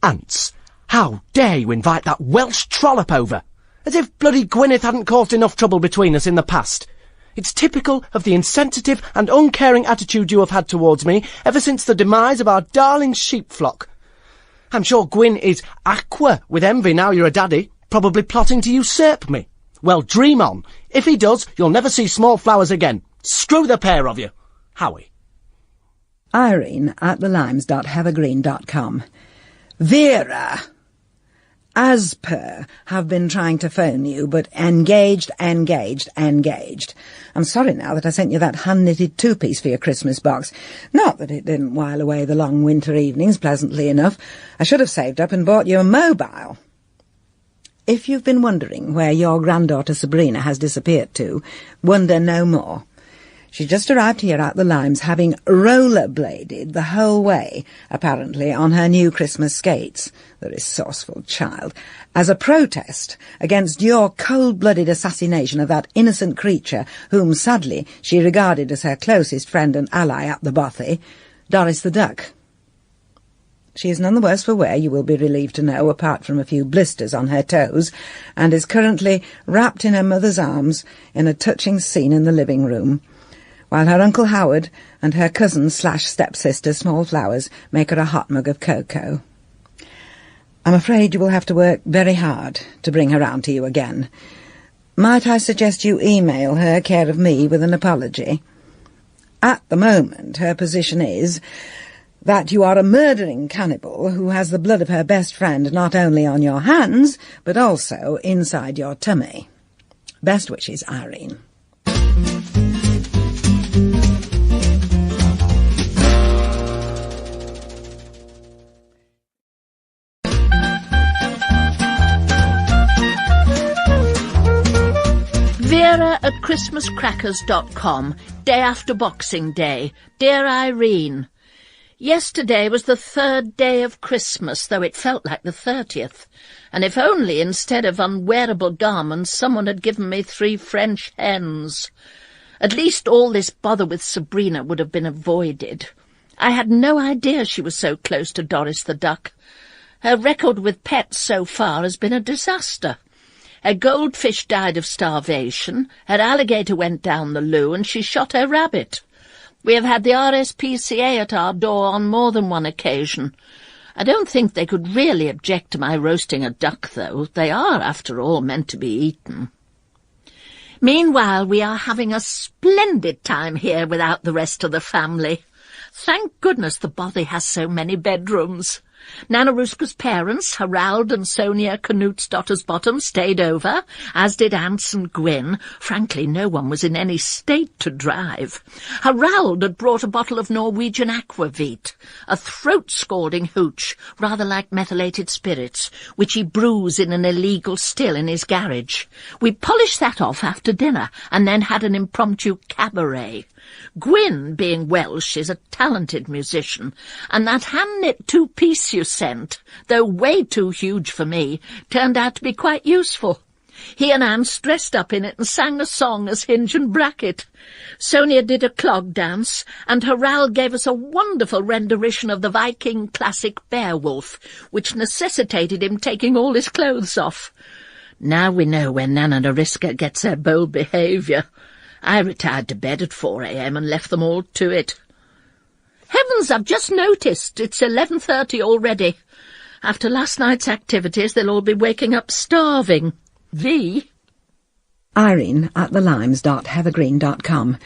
Ants, how dare you invite that Welsh trollop over? As if bloody Gwyneth hadn't caused enough trouble between us in the past. It's typical of the insensitive and uncaring attitude you have had towards me ever since the demise of our darling sheep flock. I'm sure Gwyn is aqua with envy now you're a daddy, probably plotting to usurp me. Well, dream on. If he does, you'll never see Smallflowers again. Screw the pair of you. Howie. Irene at thelimes.heathergreen.com. Vera, as per, have been trying to phone you, but engaged. I'm sorry now that I sent you that hand-knitted 2-piece for your Christmas box. Not that it didn't while away the long winter evenings pleasantly enough. I should have saved up and bought you a mobile. If you've been wondering where your granddaughter Sabrina has disappeared to, wonder no more. She just arrived here at the Limes, having rollerbladed the whole way, apparently, on her new Christmas skates, the resourceful child, as a protest against your cold-blooded assassination of that innocent creature whom, sadly, she regarded as her closest friend and ally at the bothy, Doris the Duck. She is none the worse for wear, you will be relieved to know, apart from a few blisters on her toes, and is currently wrapped in her mother's arms in a touching scene in the living room, while her Uncle Howard and her cousin/stepsister Small Flowers make her a hot mug of cocoa. I'm afraid you will have to work very hard to bring her round to you again. Might I suggest you email her, care of me, with an apology? At the moment, her position is that you are a murdering cannibal who has the blood of her best friend not only on your hands, but also inside your tummy. Best wishes, Irene. Vera at christmascrackers.com, day after Boxing Day. Dear Irene, yesterday was the 3rd day of Christmas, though it felt like the 30th. And if only instead of unwearable garments someone had given me 3 French hens. At least all this bother with Sabrina would have been avoided. I had no idea she was so close to Doris the Duck. Her record with pets so far has been a disaster. Her goldfish died of starvation, her alligator went down the loo, and she shot her rabbit. We have had the RSPCA at our door on more than one occasion. I don't think they could really object to my roasting a duck, though. They are, after all, meant to be eaten. Meanwhile, we are having a splendid time here without the rest of the family. Thank goodness the bothy has so many bedrooms. Nanaruska's parents, Harald and Sonia Knutsdottersbottom, stayed over, as did Ants and Gwyn. Frankly, no one was in any state to drive. Harald had brought a bottle of Norwegian aquavit, a throat-scalding hooch, rather like methylated spirits, which he brews in an illegal still in his garage. We polished that off after dinner, and then had an impromptu cabaret. Gwyn, being Welsh, is a talented musician, and that hand-knit 2-piece you sent, though way too huge for me, turned out to be quite useful. He and Anne dressed up in it and sang a song as Hinge and Bracket. Sonia did a clog dance, and Harald gave us a wonderful rendition of the Viking classic Beowulf, which necessitated him taking all his clothes off. Now we know where Nana Nariska gets her bold behaviour. I retired to bed at 4 a.m. and left them all to it. Heavens, I've just noticed. It's 11:30 already. After last night's activities, they'll all be waking up starving. V. Irene at thelimes.heathergreen.com.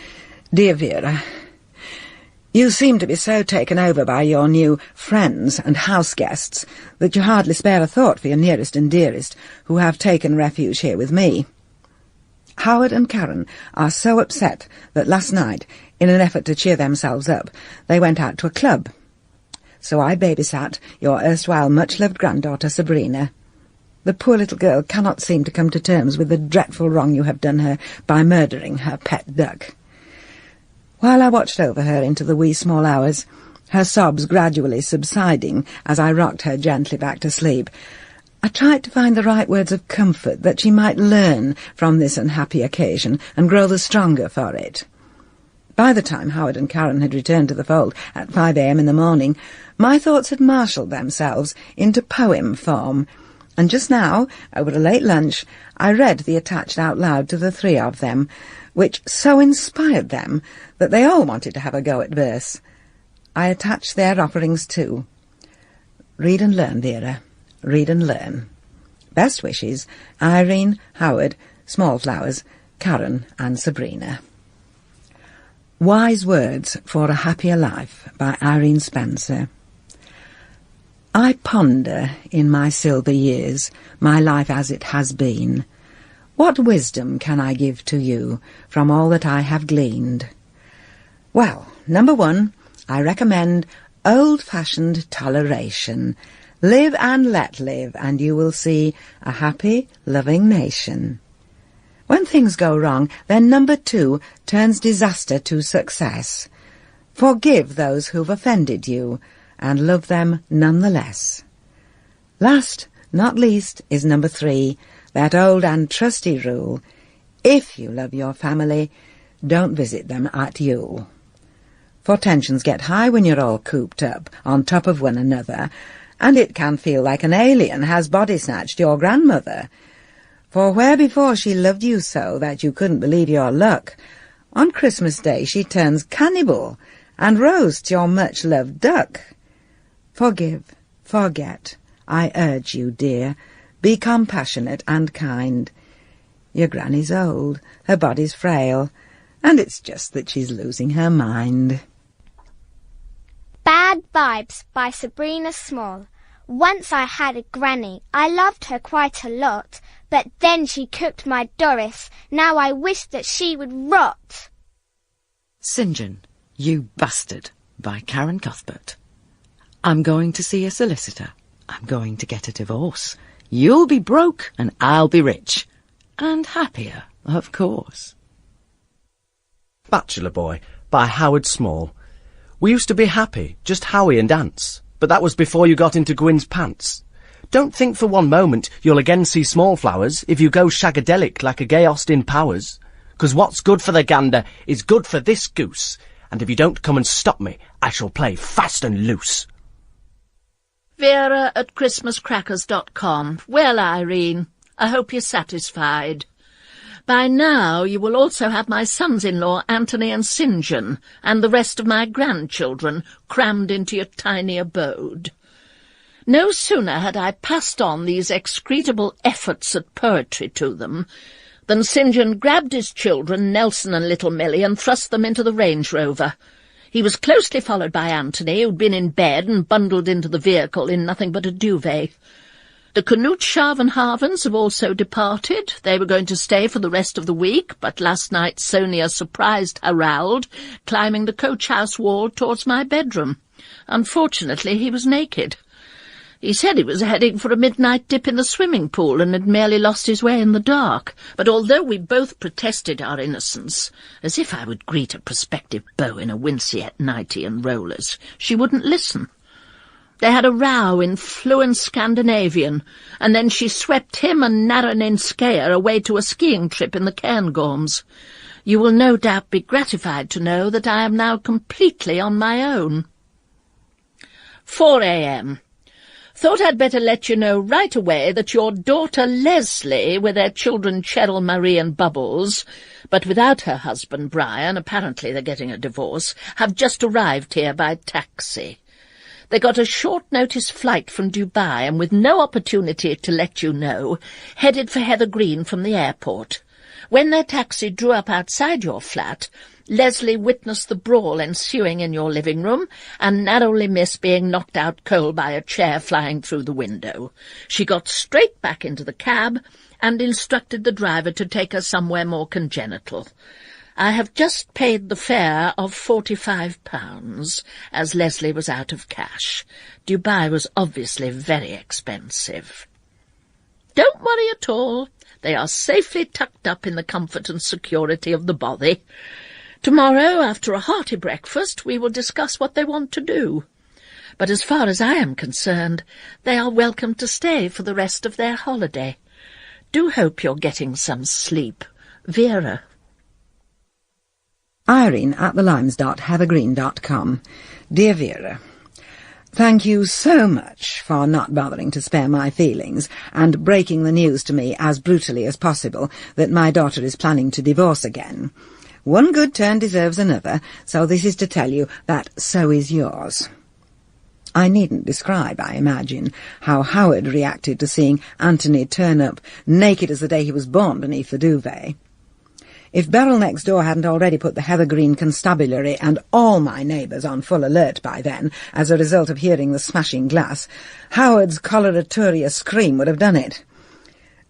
Dear Vera, you seem to be so taken over by your new friends and house guests that you hardly spare a thought for your nearest and dearest, who have taken refuge here with me. Howard and Karen are so upset that last night, in an effort to cheer themselves up, they went out to a club. So I babysat your erstwhile much-loved granddaughter Sabrina. The poor little girl cannot seem to come to terms with the dreadful wrong you have done her by murdering her pet duck. While I watched over her into the wee small hours, her sobs gradually subsiding as I rocked her gently back to sleep, I tried to find the right words of comfort that she might learn from this unhappy occasion and grow the stronger for it. By the time Howard and Karen had returned to the fold at 5 a.m. in the morning, my thoughts had marshalled themselves into poem form, and just now, over a late lunch, I read the attached out loud to the 3 of them, which so inspired them that they all wanted to have a go at verse. I attached their offerings too. Read and learn, Vera. Read and learn. Best wishes, Irene, Howard, Small Flowers, Karen and Sabrina. Wise Words for a Happier Life by Irene Spencer. I ponder in my silver years my life as it has been. What wisdom can I give to you from all that I have gleaned? Well, number 1, I recommend old-fashioned toleration. Live and let live, and you will see a happy, loving nation. When things go wrong, then number 2 turns disaster to success. Forgive those who've offended you, and love them nonetheless. Last, not least, is number 3, that old and trusty rule. If you love your family, don't visit them at Yule. For tensions get high when you're all cooped up, on top of one another, and it can feel like an alien has body-snatched your grandmother. For where before she loved you so that you couldn't believe your luck, on Christmas Day she turns cannibal and roasts your much-loved duck. Forgive, forget, I urge you, dear, be compassionate and kind. Your granny's old, her body's frail, and it's just that she's losing her mind. Bad Vibes by Sabrina Small. Once I had a granny. I loved her quite a lot, but then she cooked my Doris. Now I wish that she would rot. St. John, You Bastard by Karen Cuthbert. I'm going to see a solicitor. I'm going to get a divorce. You'll be broke and I'll be rich. And happier, of course. Bachelor Boy by Howard Small. We used to be happy, just Howie and Ants, but that was before you got into Gwyn's pants. Don't think for one moment you'll again see small flowers if you go shagadelic like a gay Austin Powers. 'Cause what's good for the gander is good for this goose, and if you don't come and stop me, I shall play fast and loose. Vera at christmascrackers.com. Well, Irene, I hope you're satisfied. By now you will also have my sons-in-law Anthony and St. John and the rest of my grandchildren crammed into your tiny abode. No sooner had I passed on these execrable efforts at poetry to them than St. John grabbed his children, Nelson and little Millie, and thrust them into the Range Rover. He was closely followed by Anthony, who'd been in bed and bundled into the vehicle in nothing but a duvet. The Knut Schavenhavens have also departed. They were going to stay for the rest of the week, but last night Sonia surprised Harald, climbing the coach-house wall towards my bedroom. Unfortunately, he was naked. He said he was heading for a midnight dip in the swimming pool and had merely lost his way in the dark. But although we both protested our innocence, as if I would greet a prospective beau in a winceyette nightie and rollers, she wouldn't listen. They had a row in fluent Scandinavian, and then she swept him and Naraninskaya away to a skiing trip in the Cairngorms. You will no doubt be gratified to know that I am now completely on my own. 4 a.m. Thought I'd better let you know right away that your daughter Leslie, with their children Cheryl, Marie and Bubbles, but without her husband Brian, apparently they're getting a divorce, have just arrived here by taxi. They got a short-notice flight from Dubai and, with no opportunity to let you know, headed for Heather Green from the airport. When their taxi drew up outside your flat, Leslie witnessed the brawl ensuing in your living room and narrowly missed being knocked out cold by a chair flying through the window. She got straight back into the cab and instructed the driver to take her somewhere more congenital. I have just paid the fare of £45, as Leslie was out of cash. Dubai was obviously very expensive. Don't worry at all. They are safely tucked up in the comfort and security of the bothy. Tomorrow, after a hearty breakfast, we will discuss what they want to do. But as far as I am concerned, they are welcome to stay for the rest of their holiday. Do hope you're getting some sleep. Vera. Irene at thelimes.heathergreen.com. Dear Vera, thank you so much for not bothering to spare my feelings and breaking the news to me as brutally as possible that my daughter is planning to divorce again. One good turn deserves another, so this is to tell you that so is yours. I needn't describe, I imagine, how Howard reacted to seeing Anthony turn up naked as the day he was born beneath the duvet. If Beryl next door hadn't already put the Heather Green constabulary and all my neighbours on full alert by then as a result of hearing the smashing glass, Howard's coloratura scream would have done it.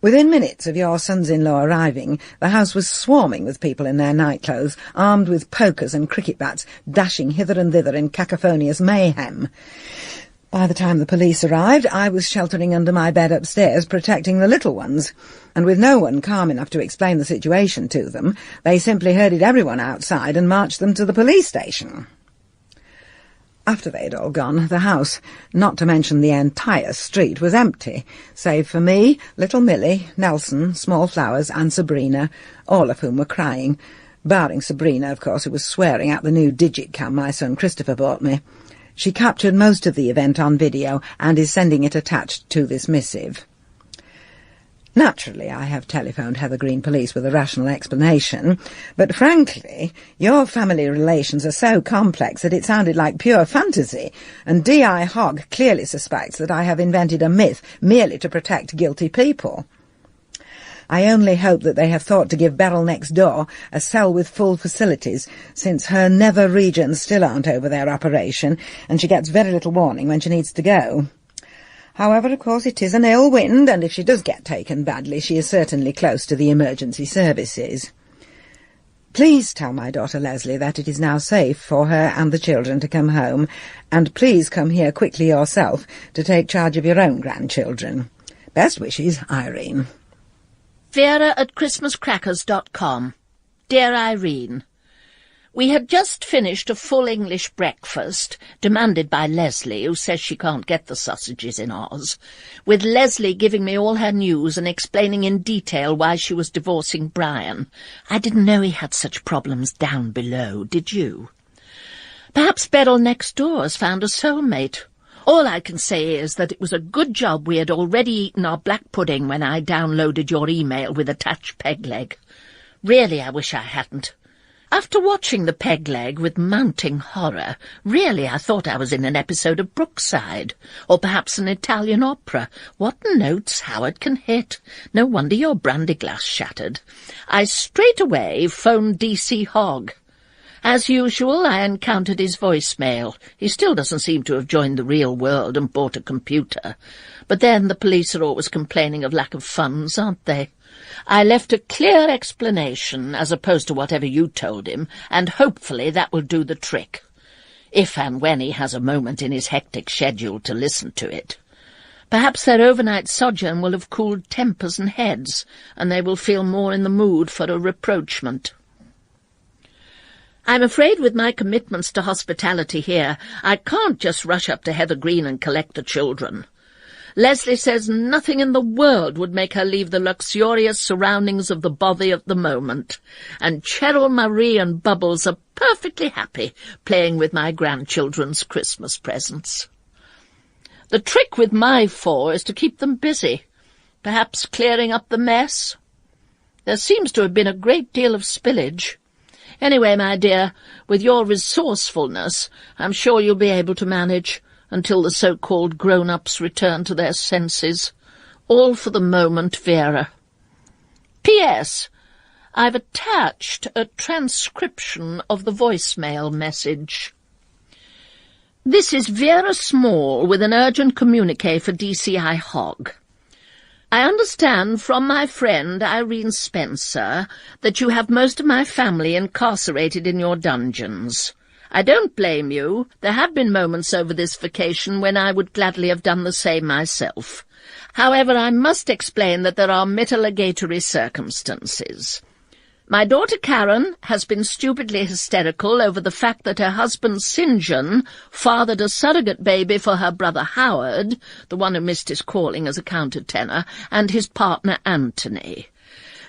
Within minutes of your sons-in-law arriving, the house was swarming with people in their nightclothes, armed with pokers and cricket bats, dashing hither and thither in cacophonious mayhem. By the time the police arrived, I was sheltering under my bed upstairs, protecting the little ones, and with no one calm enough to explain the situation to them, they simply herded everyone outside and marched them to the police station. After they'd all gone, the house, not to mention the entire street, was empty, save for me, little Millie, Nelson, Small Flowers, and Sabrina, all of whom were crying, Barring Sabrina, of course, who was swearing at the new digit-cam my son Christopher bought me. She captured most of the event on video and is sending it attached to this missive. Naturally, I have telephoned Heather Green Police with a rational explanation, but frankly, your family relations are so complex that it sounded like pure fantasy, and D.I. Hogg clearly suspects that I have invented a myth merely to protect guilty people. I only hope that they have thought to give Beryl next door a cell with full facilities, since her nether regions still aren't over their operation, and she gets very little warning when she needs to go. However, of course, it is an ill wind, and if she does get taken badly, she is certainly close to the emergency services. Please tell my daughter Leslie that it is now safe for her and the children to come home, and please come here quickly yourself to take charge of your own grandchildren. Best wishes, Irene. Vera@christmascrackers.com. Dear Irene, we had just finished a full English breakfast, demanded by Leslie, who says she can't get the sausages in Oz, with Leslie giving me all her news and explaining in detail why she was divorcing Brian. I didn't know he had such problems down below, did you? Perhaps Beryl next door has found a soulmate. All I can say is that it was a good job we had already eaten our black pudding when I downloaded your email with attached peg leg. Really, I wish I hadn't. After watching the peg leg with mounting horror, really I thought I was in an episode of Brookside, or perhaps an Italian opera. What notes Howard can hit! No wonder your brandy glass shattered. I straight away phoned DC Hogg. As usual, I encountered his voicemail. He still doesn't seem to have joined the real world and bought a computer. But then the police are always complaining of lack of funds, aren't they? I left a clear explanation, as opposed to whatever you told him, and hopefully that will do the trick. If and when he has a moment in his hectic schedule to listen to it. Perhaps their overnight sojourn will have cooled tempers and heads, and they will feel more in the mood for a rapprochement. I'm afraid with my commitments to hospitality here, I can't just rush up to Heather Green and collect the children. Leslie says nothing in the world would make her leave the luxurious surroundings of the bothy at the moment, and Cheryl, Marie and Bubbles are perfectly happy playing with my grandchildren's Christmas presents. The trick with my four is to keep them busy, perhaps clearing up the mess. There seems to have been a great deal of spillage. Anyway, my dear, with your resourcefulness, I'm sure you'll be able to manage until the so-called grown-ups return to their senses. All for the moment, Vera. P.S. I've attached a transcription of the voicemail message. This is Vera Small with an urgent communique for DCI Hogg. I understand from my friend Irene Spencer that you have most of my family incarcerated in your dungeons. I don't blame you. There have been moments over this vacation when I would gladly have done the same myself. However, I must explain that there are mitigatory circumstances. My daughter Karen has been stupidly hysterical over the fact that her husband St. John fathered a surrogate baby for her brother Howard, the one who missed his calling as a countertenor, and his partner Anthony.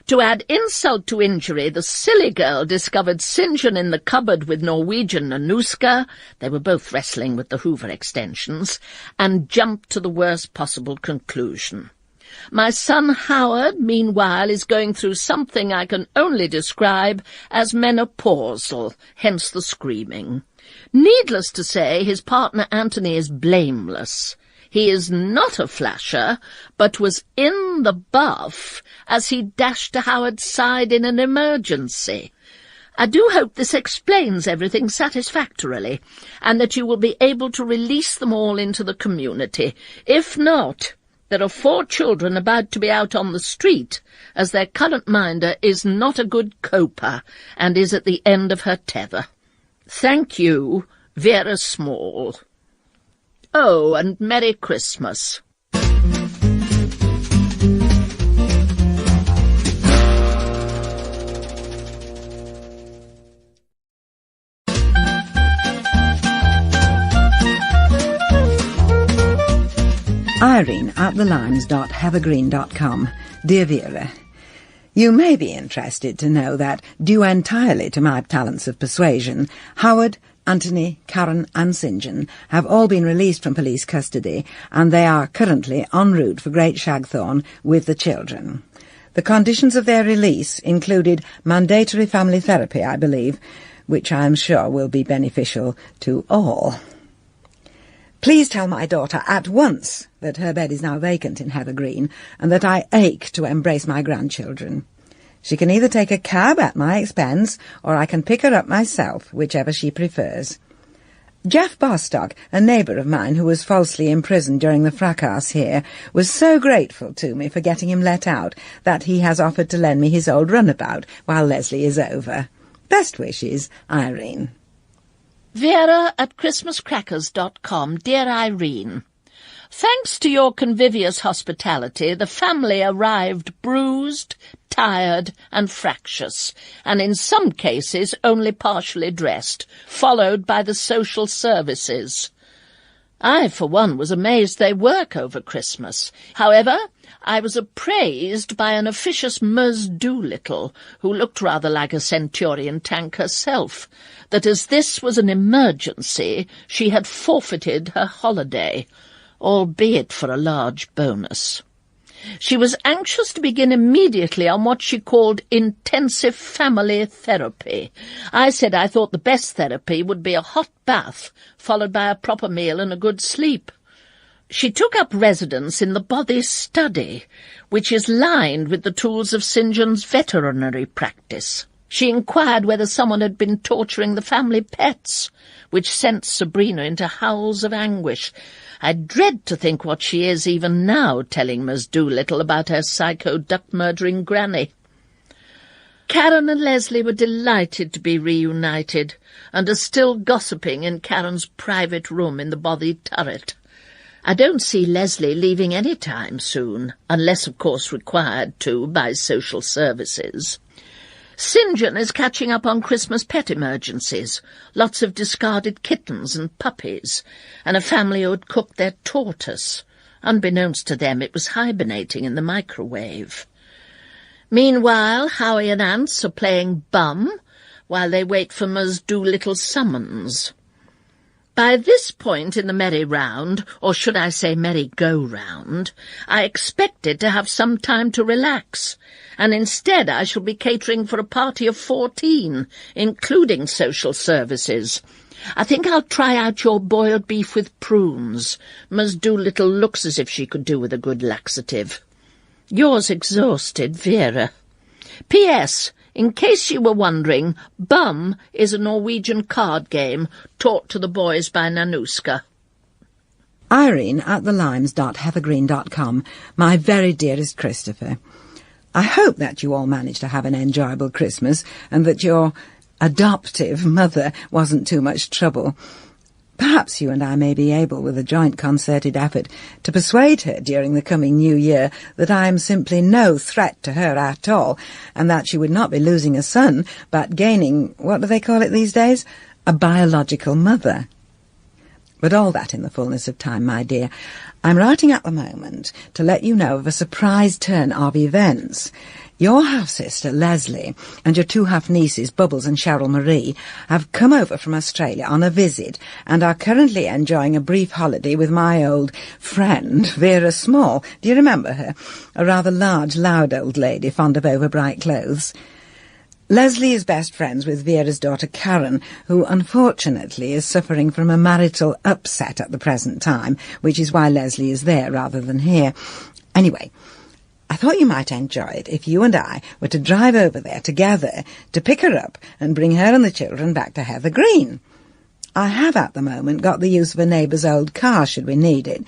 To add insult to injury, the silly girl discovered St. John in the cupboard with Norwegian Nanuska, they were both wrestling with the Hoover extensions, and jumped to the worst possible conclusion. My son Howard, meanwhile, is going through something I can only describe as menopausal, hence the screaming. Needless to say, his partner Anthony is blameless. He is not a flasher, but was in the bath as he dashed to Howard's side in an emergency. I do hope this explains everything satisfactorily, and that you will be able to release them all into the community. If not, there are 4 children about to be out on the street, as their current minder is not a good coper, and is at the end of her tether. Thank you, Vera Small. Oh, and Merry Christmas. Irene@thelines.heathergreen.com. Dear Vera, You may be interested to know that, due entirely to my talents of persuasion, Howard, Anthony, Karen and St. John have all been released from police custody, and they are currently en route for Great Shagthorne with the children. The conditions of their release included mandatory family therapy, I believe, which I am sure will be beneficial to all. Please tell my daughter at once that her bed is now vacant in Heather Green, and that I ache to embrace my grandchildren. She can either take a cab at my expense, or I can pick her up myself, whichever she prefers. Jeff Bostock, a neighbour of mine who was falsely imprisoned during the fracas here, was so grateful to me for getting him let out that he has offered to lend me his old runabout while Leslie is over. Best wishes, Irene. Vera at christmascrackers.com. Dear Irene, thanks to your convivious hospitality, the family arrived bruised, tired and fractious, and in some cases only partially dressed, followed by the social services. I, for one, was amazed they work over Christmas. However, I was appraised by an officious Ms. Doolittle, who looked rather like a Centurion tank herself, that as this was an emergency, she had forfeited her holiday, albeit for a large bonus. She was anxious to begin immediately on what she called intensive family therapy. I said I thought the best therapy would be a hot bath, followed by a proper meal and a good sleep. She took up residence in the Bothy study, which is lined with the tools of St. John's veterinary practice. She inquired whether someone had been torturing the family pets, which sent Sabrina into howls of anguish. I dread to think what she is even now, telling Ms. Doolittle about her psycho-duck-murdering granny. Karen and Leslie were delighted to be reunited, and are still gossiping in Karen's private room in the Bothy turret. I don't see Leslie leaving any time soon, unless, of course, required to by social services. St. John is catching up on Christmas pet emergencies, lots of discarded kittens and puppies, and a family who had cooked their tortoise. Unbeknownst to them, it was hibernating in the microwave. Meanwhile, Howie and Ants are playing bum, while they wait for Ms. Doolittle's summons. By this point in the merry-round, or should I say merry-go-round, I expected to have some time to relax, and instead I shall be catering for a party of 14, including social services. I think I'll try out your boiled beef with prunes. Ms. Doolittle looks as if she could do with a good laxative. Yours exhausted, Vera. P.S. In case you were wondering, Bum is a Norwegian card game taught to the boys by Nanuska. Irene at thelimes.heathergreen.com. My very dearest Christopher, I hope that you all managed to have an enjoyable Christmas and that your adoptive mother wasn't too much trouble. Perhaps you and I may be able, with a joint concerted effort, to persuade her during the coming new year that I am simply no threat to her at all, and that she would not be losing a son, but gaining, what do they call it these days, a biological mother. But all that in the fullness of time, my dear. I'm writing at the moment to let you know of a surprise turn of events. Your half-sister, Leslie, and your two half-nieces, Bubbles and Cheryl Marie, have come over from Australia on a visit and are currently enjoying a brief holiday with my old friend, Vera Small. Do you remember her? A rather large, loud old lady, fond of overbright clothes. Leslie is best friends with Vera's daughter Karen, who unfortunately is suffering from a marital upset at the present time, which is why Leslie is there rather than here. Anyway, I thought you might enjoy it if you and I were to drive over there together to pick her up and bring her and the children back to Heather Green. I have at the moment got the use of a neighbour's old car should we need it,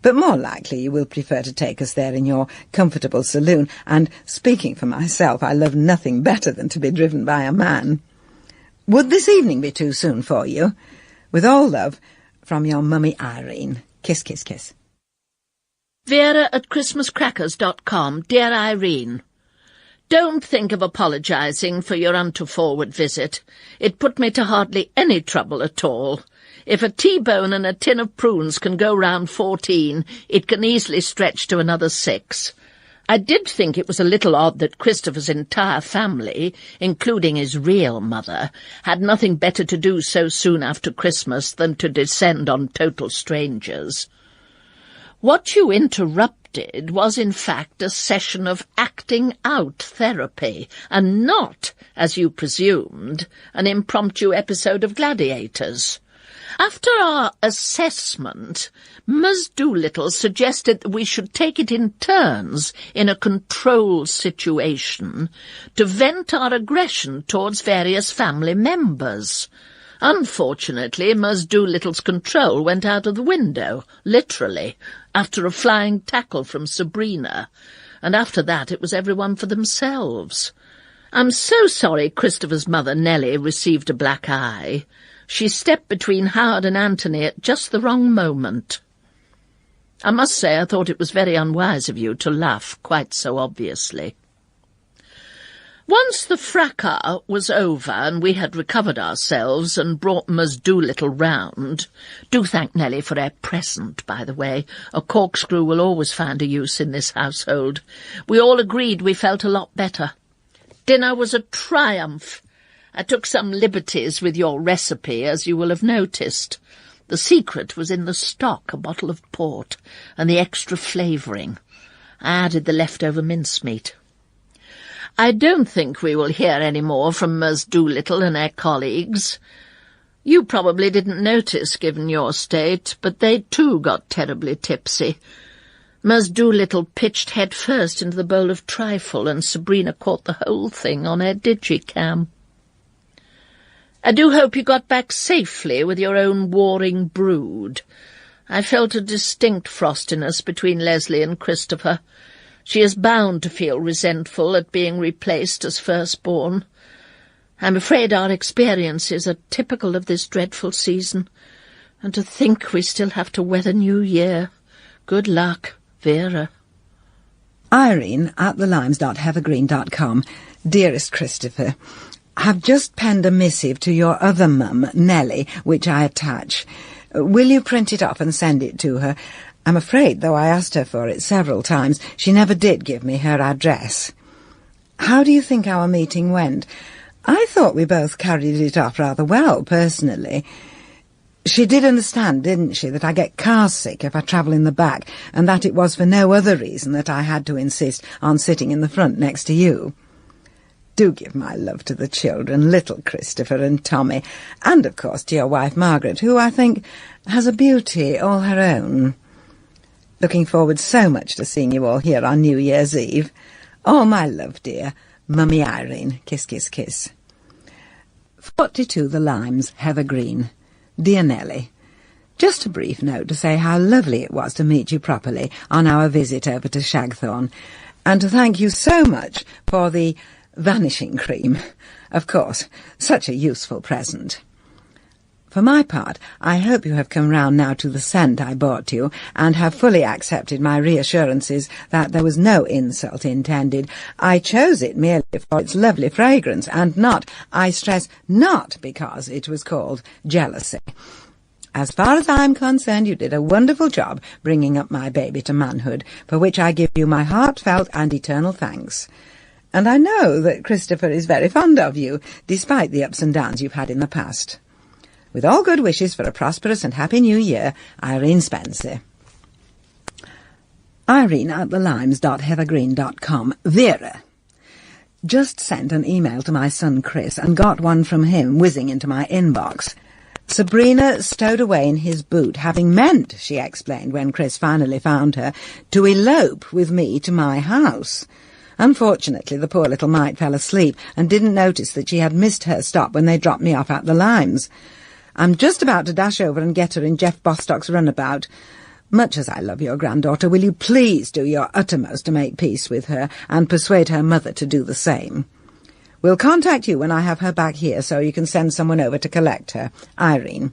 but more likely you will prefer to take us there in your comfortable saloon, and speaking for myself, I love nothing better than to be driven by a man. Would this evening be too soon for you? With all love, from your mummy Irene. Kiss, kiss, kiss. Vera at christmascrackers.com. Dear Irene, don't think of apologising for your unto-forward visit. It put me to hardly any trouble at all. If a T-bone and a tin of prunes can go round 14, it can easily stretch to another 6. I did think it was a little odd that Christopher's entire family, including his real mother, had nothing better to do so soon after Christmas than to descend on total strangers. What you interrupted was in fact a session of acting out therapy, and not, as you presumed, an impromptu episode of Gladiators. After our assessment, Ms. Doolittle suggested that we should take it in turns in a control situation to vent our aggression towards various family members. Unfortunately, Ms. Doolittle's control went out of the window, literally, after a flying tackle from Sabrina, and after that it was everyone for themselves. I'm so sorry Christopher's mother, Nellie, received a black eye. She stepped between Howard and Anthony at just the wrong moment. I must say I thought it was very unwise of you to laugh quite so obviously. Once the fracas was over and we had recovered ourselves and brought Ms. Doolittle round — do thank Nellie for her present, by the way. A corkscrew will always find a use in this household — we all agreed we felt a lot better. Dinner was a triumph. I took some liberties with your recipe, as you will have noticed. The secret was in the stock, a bottle of port, and the extra flavouring. I added the leftover mincemeat. I don't think we will hear any more from Ms. Doolittle and her colleagues. You probably didn't notice, given your state, but they too got terribly tipsy. Ms. Doolittle pitched head first into the bowl of trifle, and Sabrina caught the whole thing on her digicam. I do hope you got back safely with your own warring brood. I felt a distinct frostiness between Leslie and Christopher. She is bound to feel resentful at being replaced as firstborn. I'm afraid our experiences are typical of this dreadful season, and to think we still have to weather New Year. Good luck, Vera. Irene at thelimes.heathergreen.com. Dearest Christopher, have just penned a missive to your other mum, Nellie, which I attach. Will you print it off and send it to her? I'm afraid, though I asked her for it several times, she never did give me her address. How do you think our meeting went? I thought we both carried it off rather well, personally. She did understand, didn't she, that I get car sick if I travel in the back, and that it was for no other reason that I had to insist on sitting in the front next to you. Do give my love to the children, little Christopher and Tommy, and, of course, to your wife Margaret, who, I think, has a beauty all her own. Looking forward so much to seeing you all here on New Year's Eve. All my love, dear. Mummy Irene. Kiss, kiss, kiss. 42 The Limes, Heather Green. Dear Nellie, just a brief note to say how lovely it was to meet you properly on our visit over to Shagthorne, and to thank you so much for the vanishing cream. Of course, such a useful present. For my part, I hope you have come round now to the scent I bought you, and have fully accepted my reassurances that there was no insult intended. I chose it merely for its lovely fragrance, and not, I stress, not because it was called jealousy. As far as I am concerned, you did a wonderful job bringing up my baby to manhood, for which I give you my heartfelt and eternal thanks. And I know that Christopher is very fond of you, despite the ups and downs you've had in the past. With all good wishes for a prosperous and happy New Year, Irene Spencer. Irene at thelimes.heathergreen.com. Vera. Just sent an email to my son Chris and got one from him whizzing into my inbox. Sabrina stowed away in his boot, having meant, she explained when Chris finally found her, to elope with me to my house. Unfortunately, the poor little mite fell asleep and didn't notice that she had missed her stop when they dropped me off at the Limes. I'm just about to dash over and get her in Jeff Bostock's runabout. Much as I love your granddaughter, will you please do your uttermost to make peace with her and persuade her mother to do the same? We'll contact you when I have her back here so you can send someone over to collect her. Irene.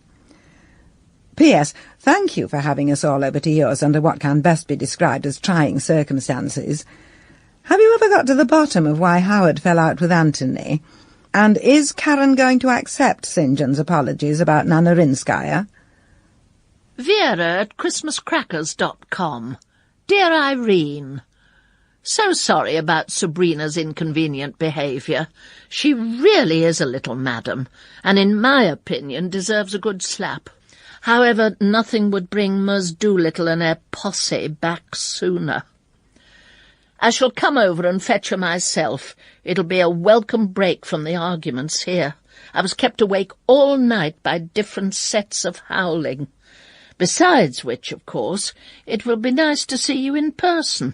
P.S. Thank you for having us all over to yours under what can best be described as trying circumstances. Have you ever got to the bottom of why Howard fell out with Anthony? And is Karen going to accept St. John's apologies about Nana Rinskaya? Vera at christmascrackers.com. Dear Irene, So sorry about Sabrina's inconvenient behaviour. She really is a little madam, and in my opinion deserves a good slap. However, nothing would bring Ms. Doolittle and her posse back sooner. I shall come over and fetch her myself. It'll be a welcome break from the arguments here. I was kept awake all night by different sets of howling. Besides which, of course, it will be nice to see you in person.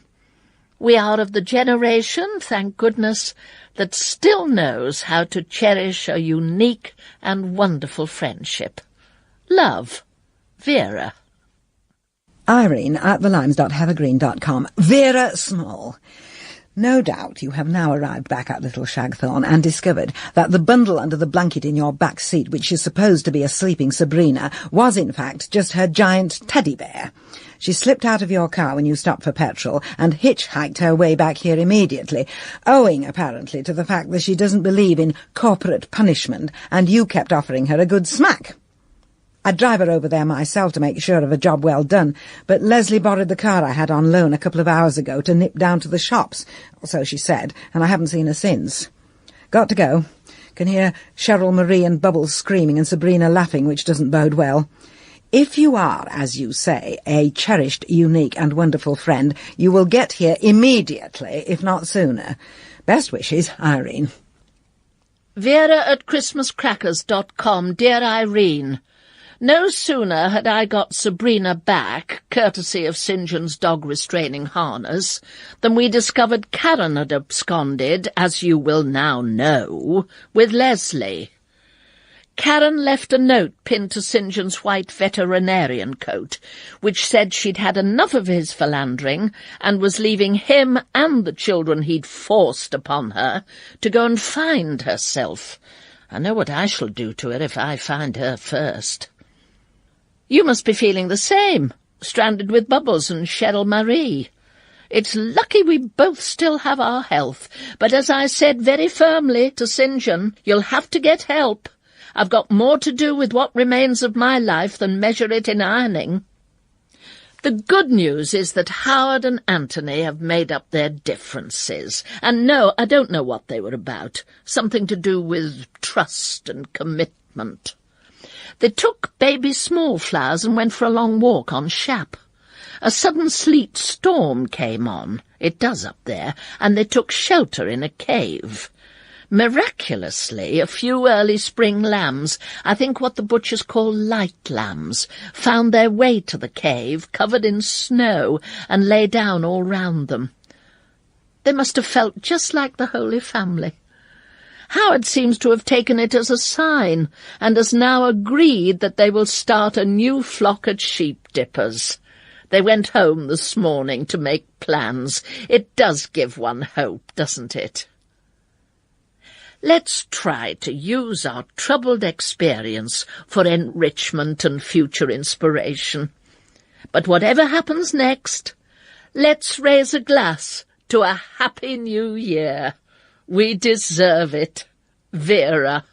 We are of the generation, thank goodness, that still knows how to cherish a unique and wonderful friendship. Love, Vera. Irene at thelimes.heathergreen.com. Vera Small. No doubt you have now arrived back at Little Shagthorn and discovered that the bundle under the blanket in your back seat, which is supposed to be a sleeping Sabrina, was in fact just her giant teddy bear. She slipped out of your car when you stopped for petrol and hitchhiked her way back here immediately, owing apparently to the fact that she doesn't believe in corporate punishment and you kept offering her a good smack. I'd drive her over there myself to make sure of a job well done, but Leslie borrowed the car I had on loan a couple of hours ago to nip down to the shops, or so she said, and I haven't seen her since. Got to go. Can hear Cheryl, Marie and Bubbles screaming and Sabrina laughing, which doesn't bode well. If you are, as you say, a cherished, unique and wonderful friend, you will get here immediately, if not sooner. Best wishes, Irene. Vera at christmascrackers.com. Dear Irene, no sooner had I got Sabrina back, courtesy of St. John's dog restraining harness, than we discovered Karen had absconded, as you will now know, with Leslie. Karen left a note pinned to St. John's white veterinarian coat, which said she'd had enough of his philandering and was leaving him and the children he'd forced upon her to go and find herself. I know what I shall do to her if I find her first. You must be feeling the same, stranded with Bubbles and Cheryl Marie. It's lucky we both still have our health, but as I said very firmly to St. John, you'll have to get help. I've got more to do with what remains of my life than measure it in ironing. The good news is that Howard and Anthony have made up their differences. And no, I don't know what they were about. Something to do with trust and commitment. They took baby Smallflowers and went for a long walk on Shap. A sudden sleet storm came on, it does up there, and they took shelter in a cave. Miraculously, a few early spring lambs, I think what the butchers call light lambs, found their way to the cave, covered in snow, and lay down all round them. They must have felt just like the Holy Family. Howard seems to have taken it as a sign, and has now agreed that they will start a new flock at sheep dippers. They went home this morning to make plans. It does give one hope, doesn't it? Let's try to use our troubled experience for enrichment and future inspiration. But whatever happens next, let's raise a glass to a happy new year. We deserve it, Vera.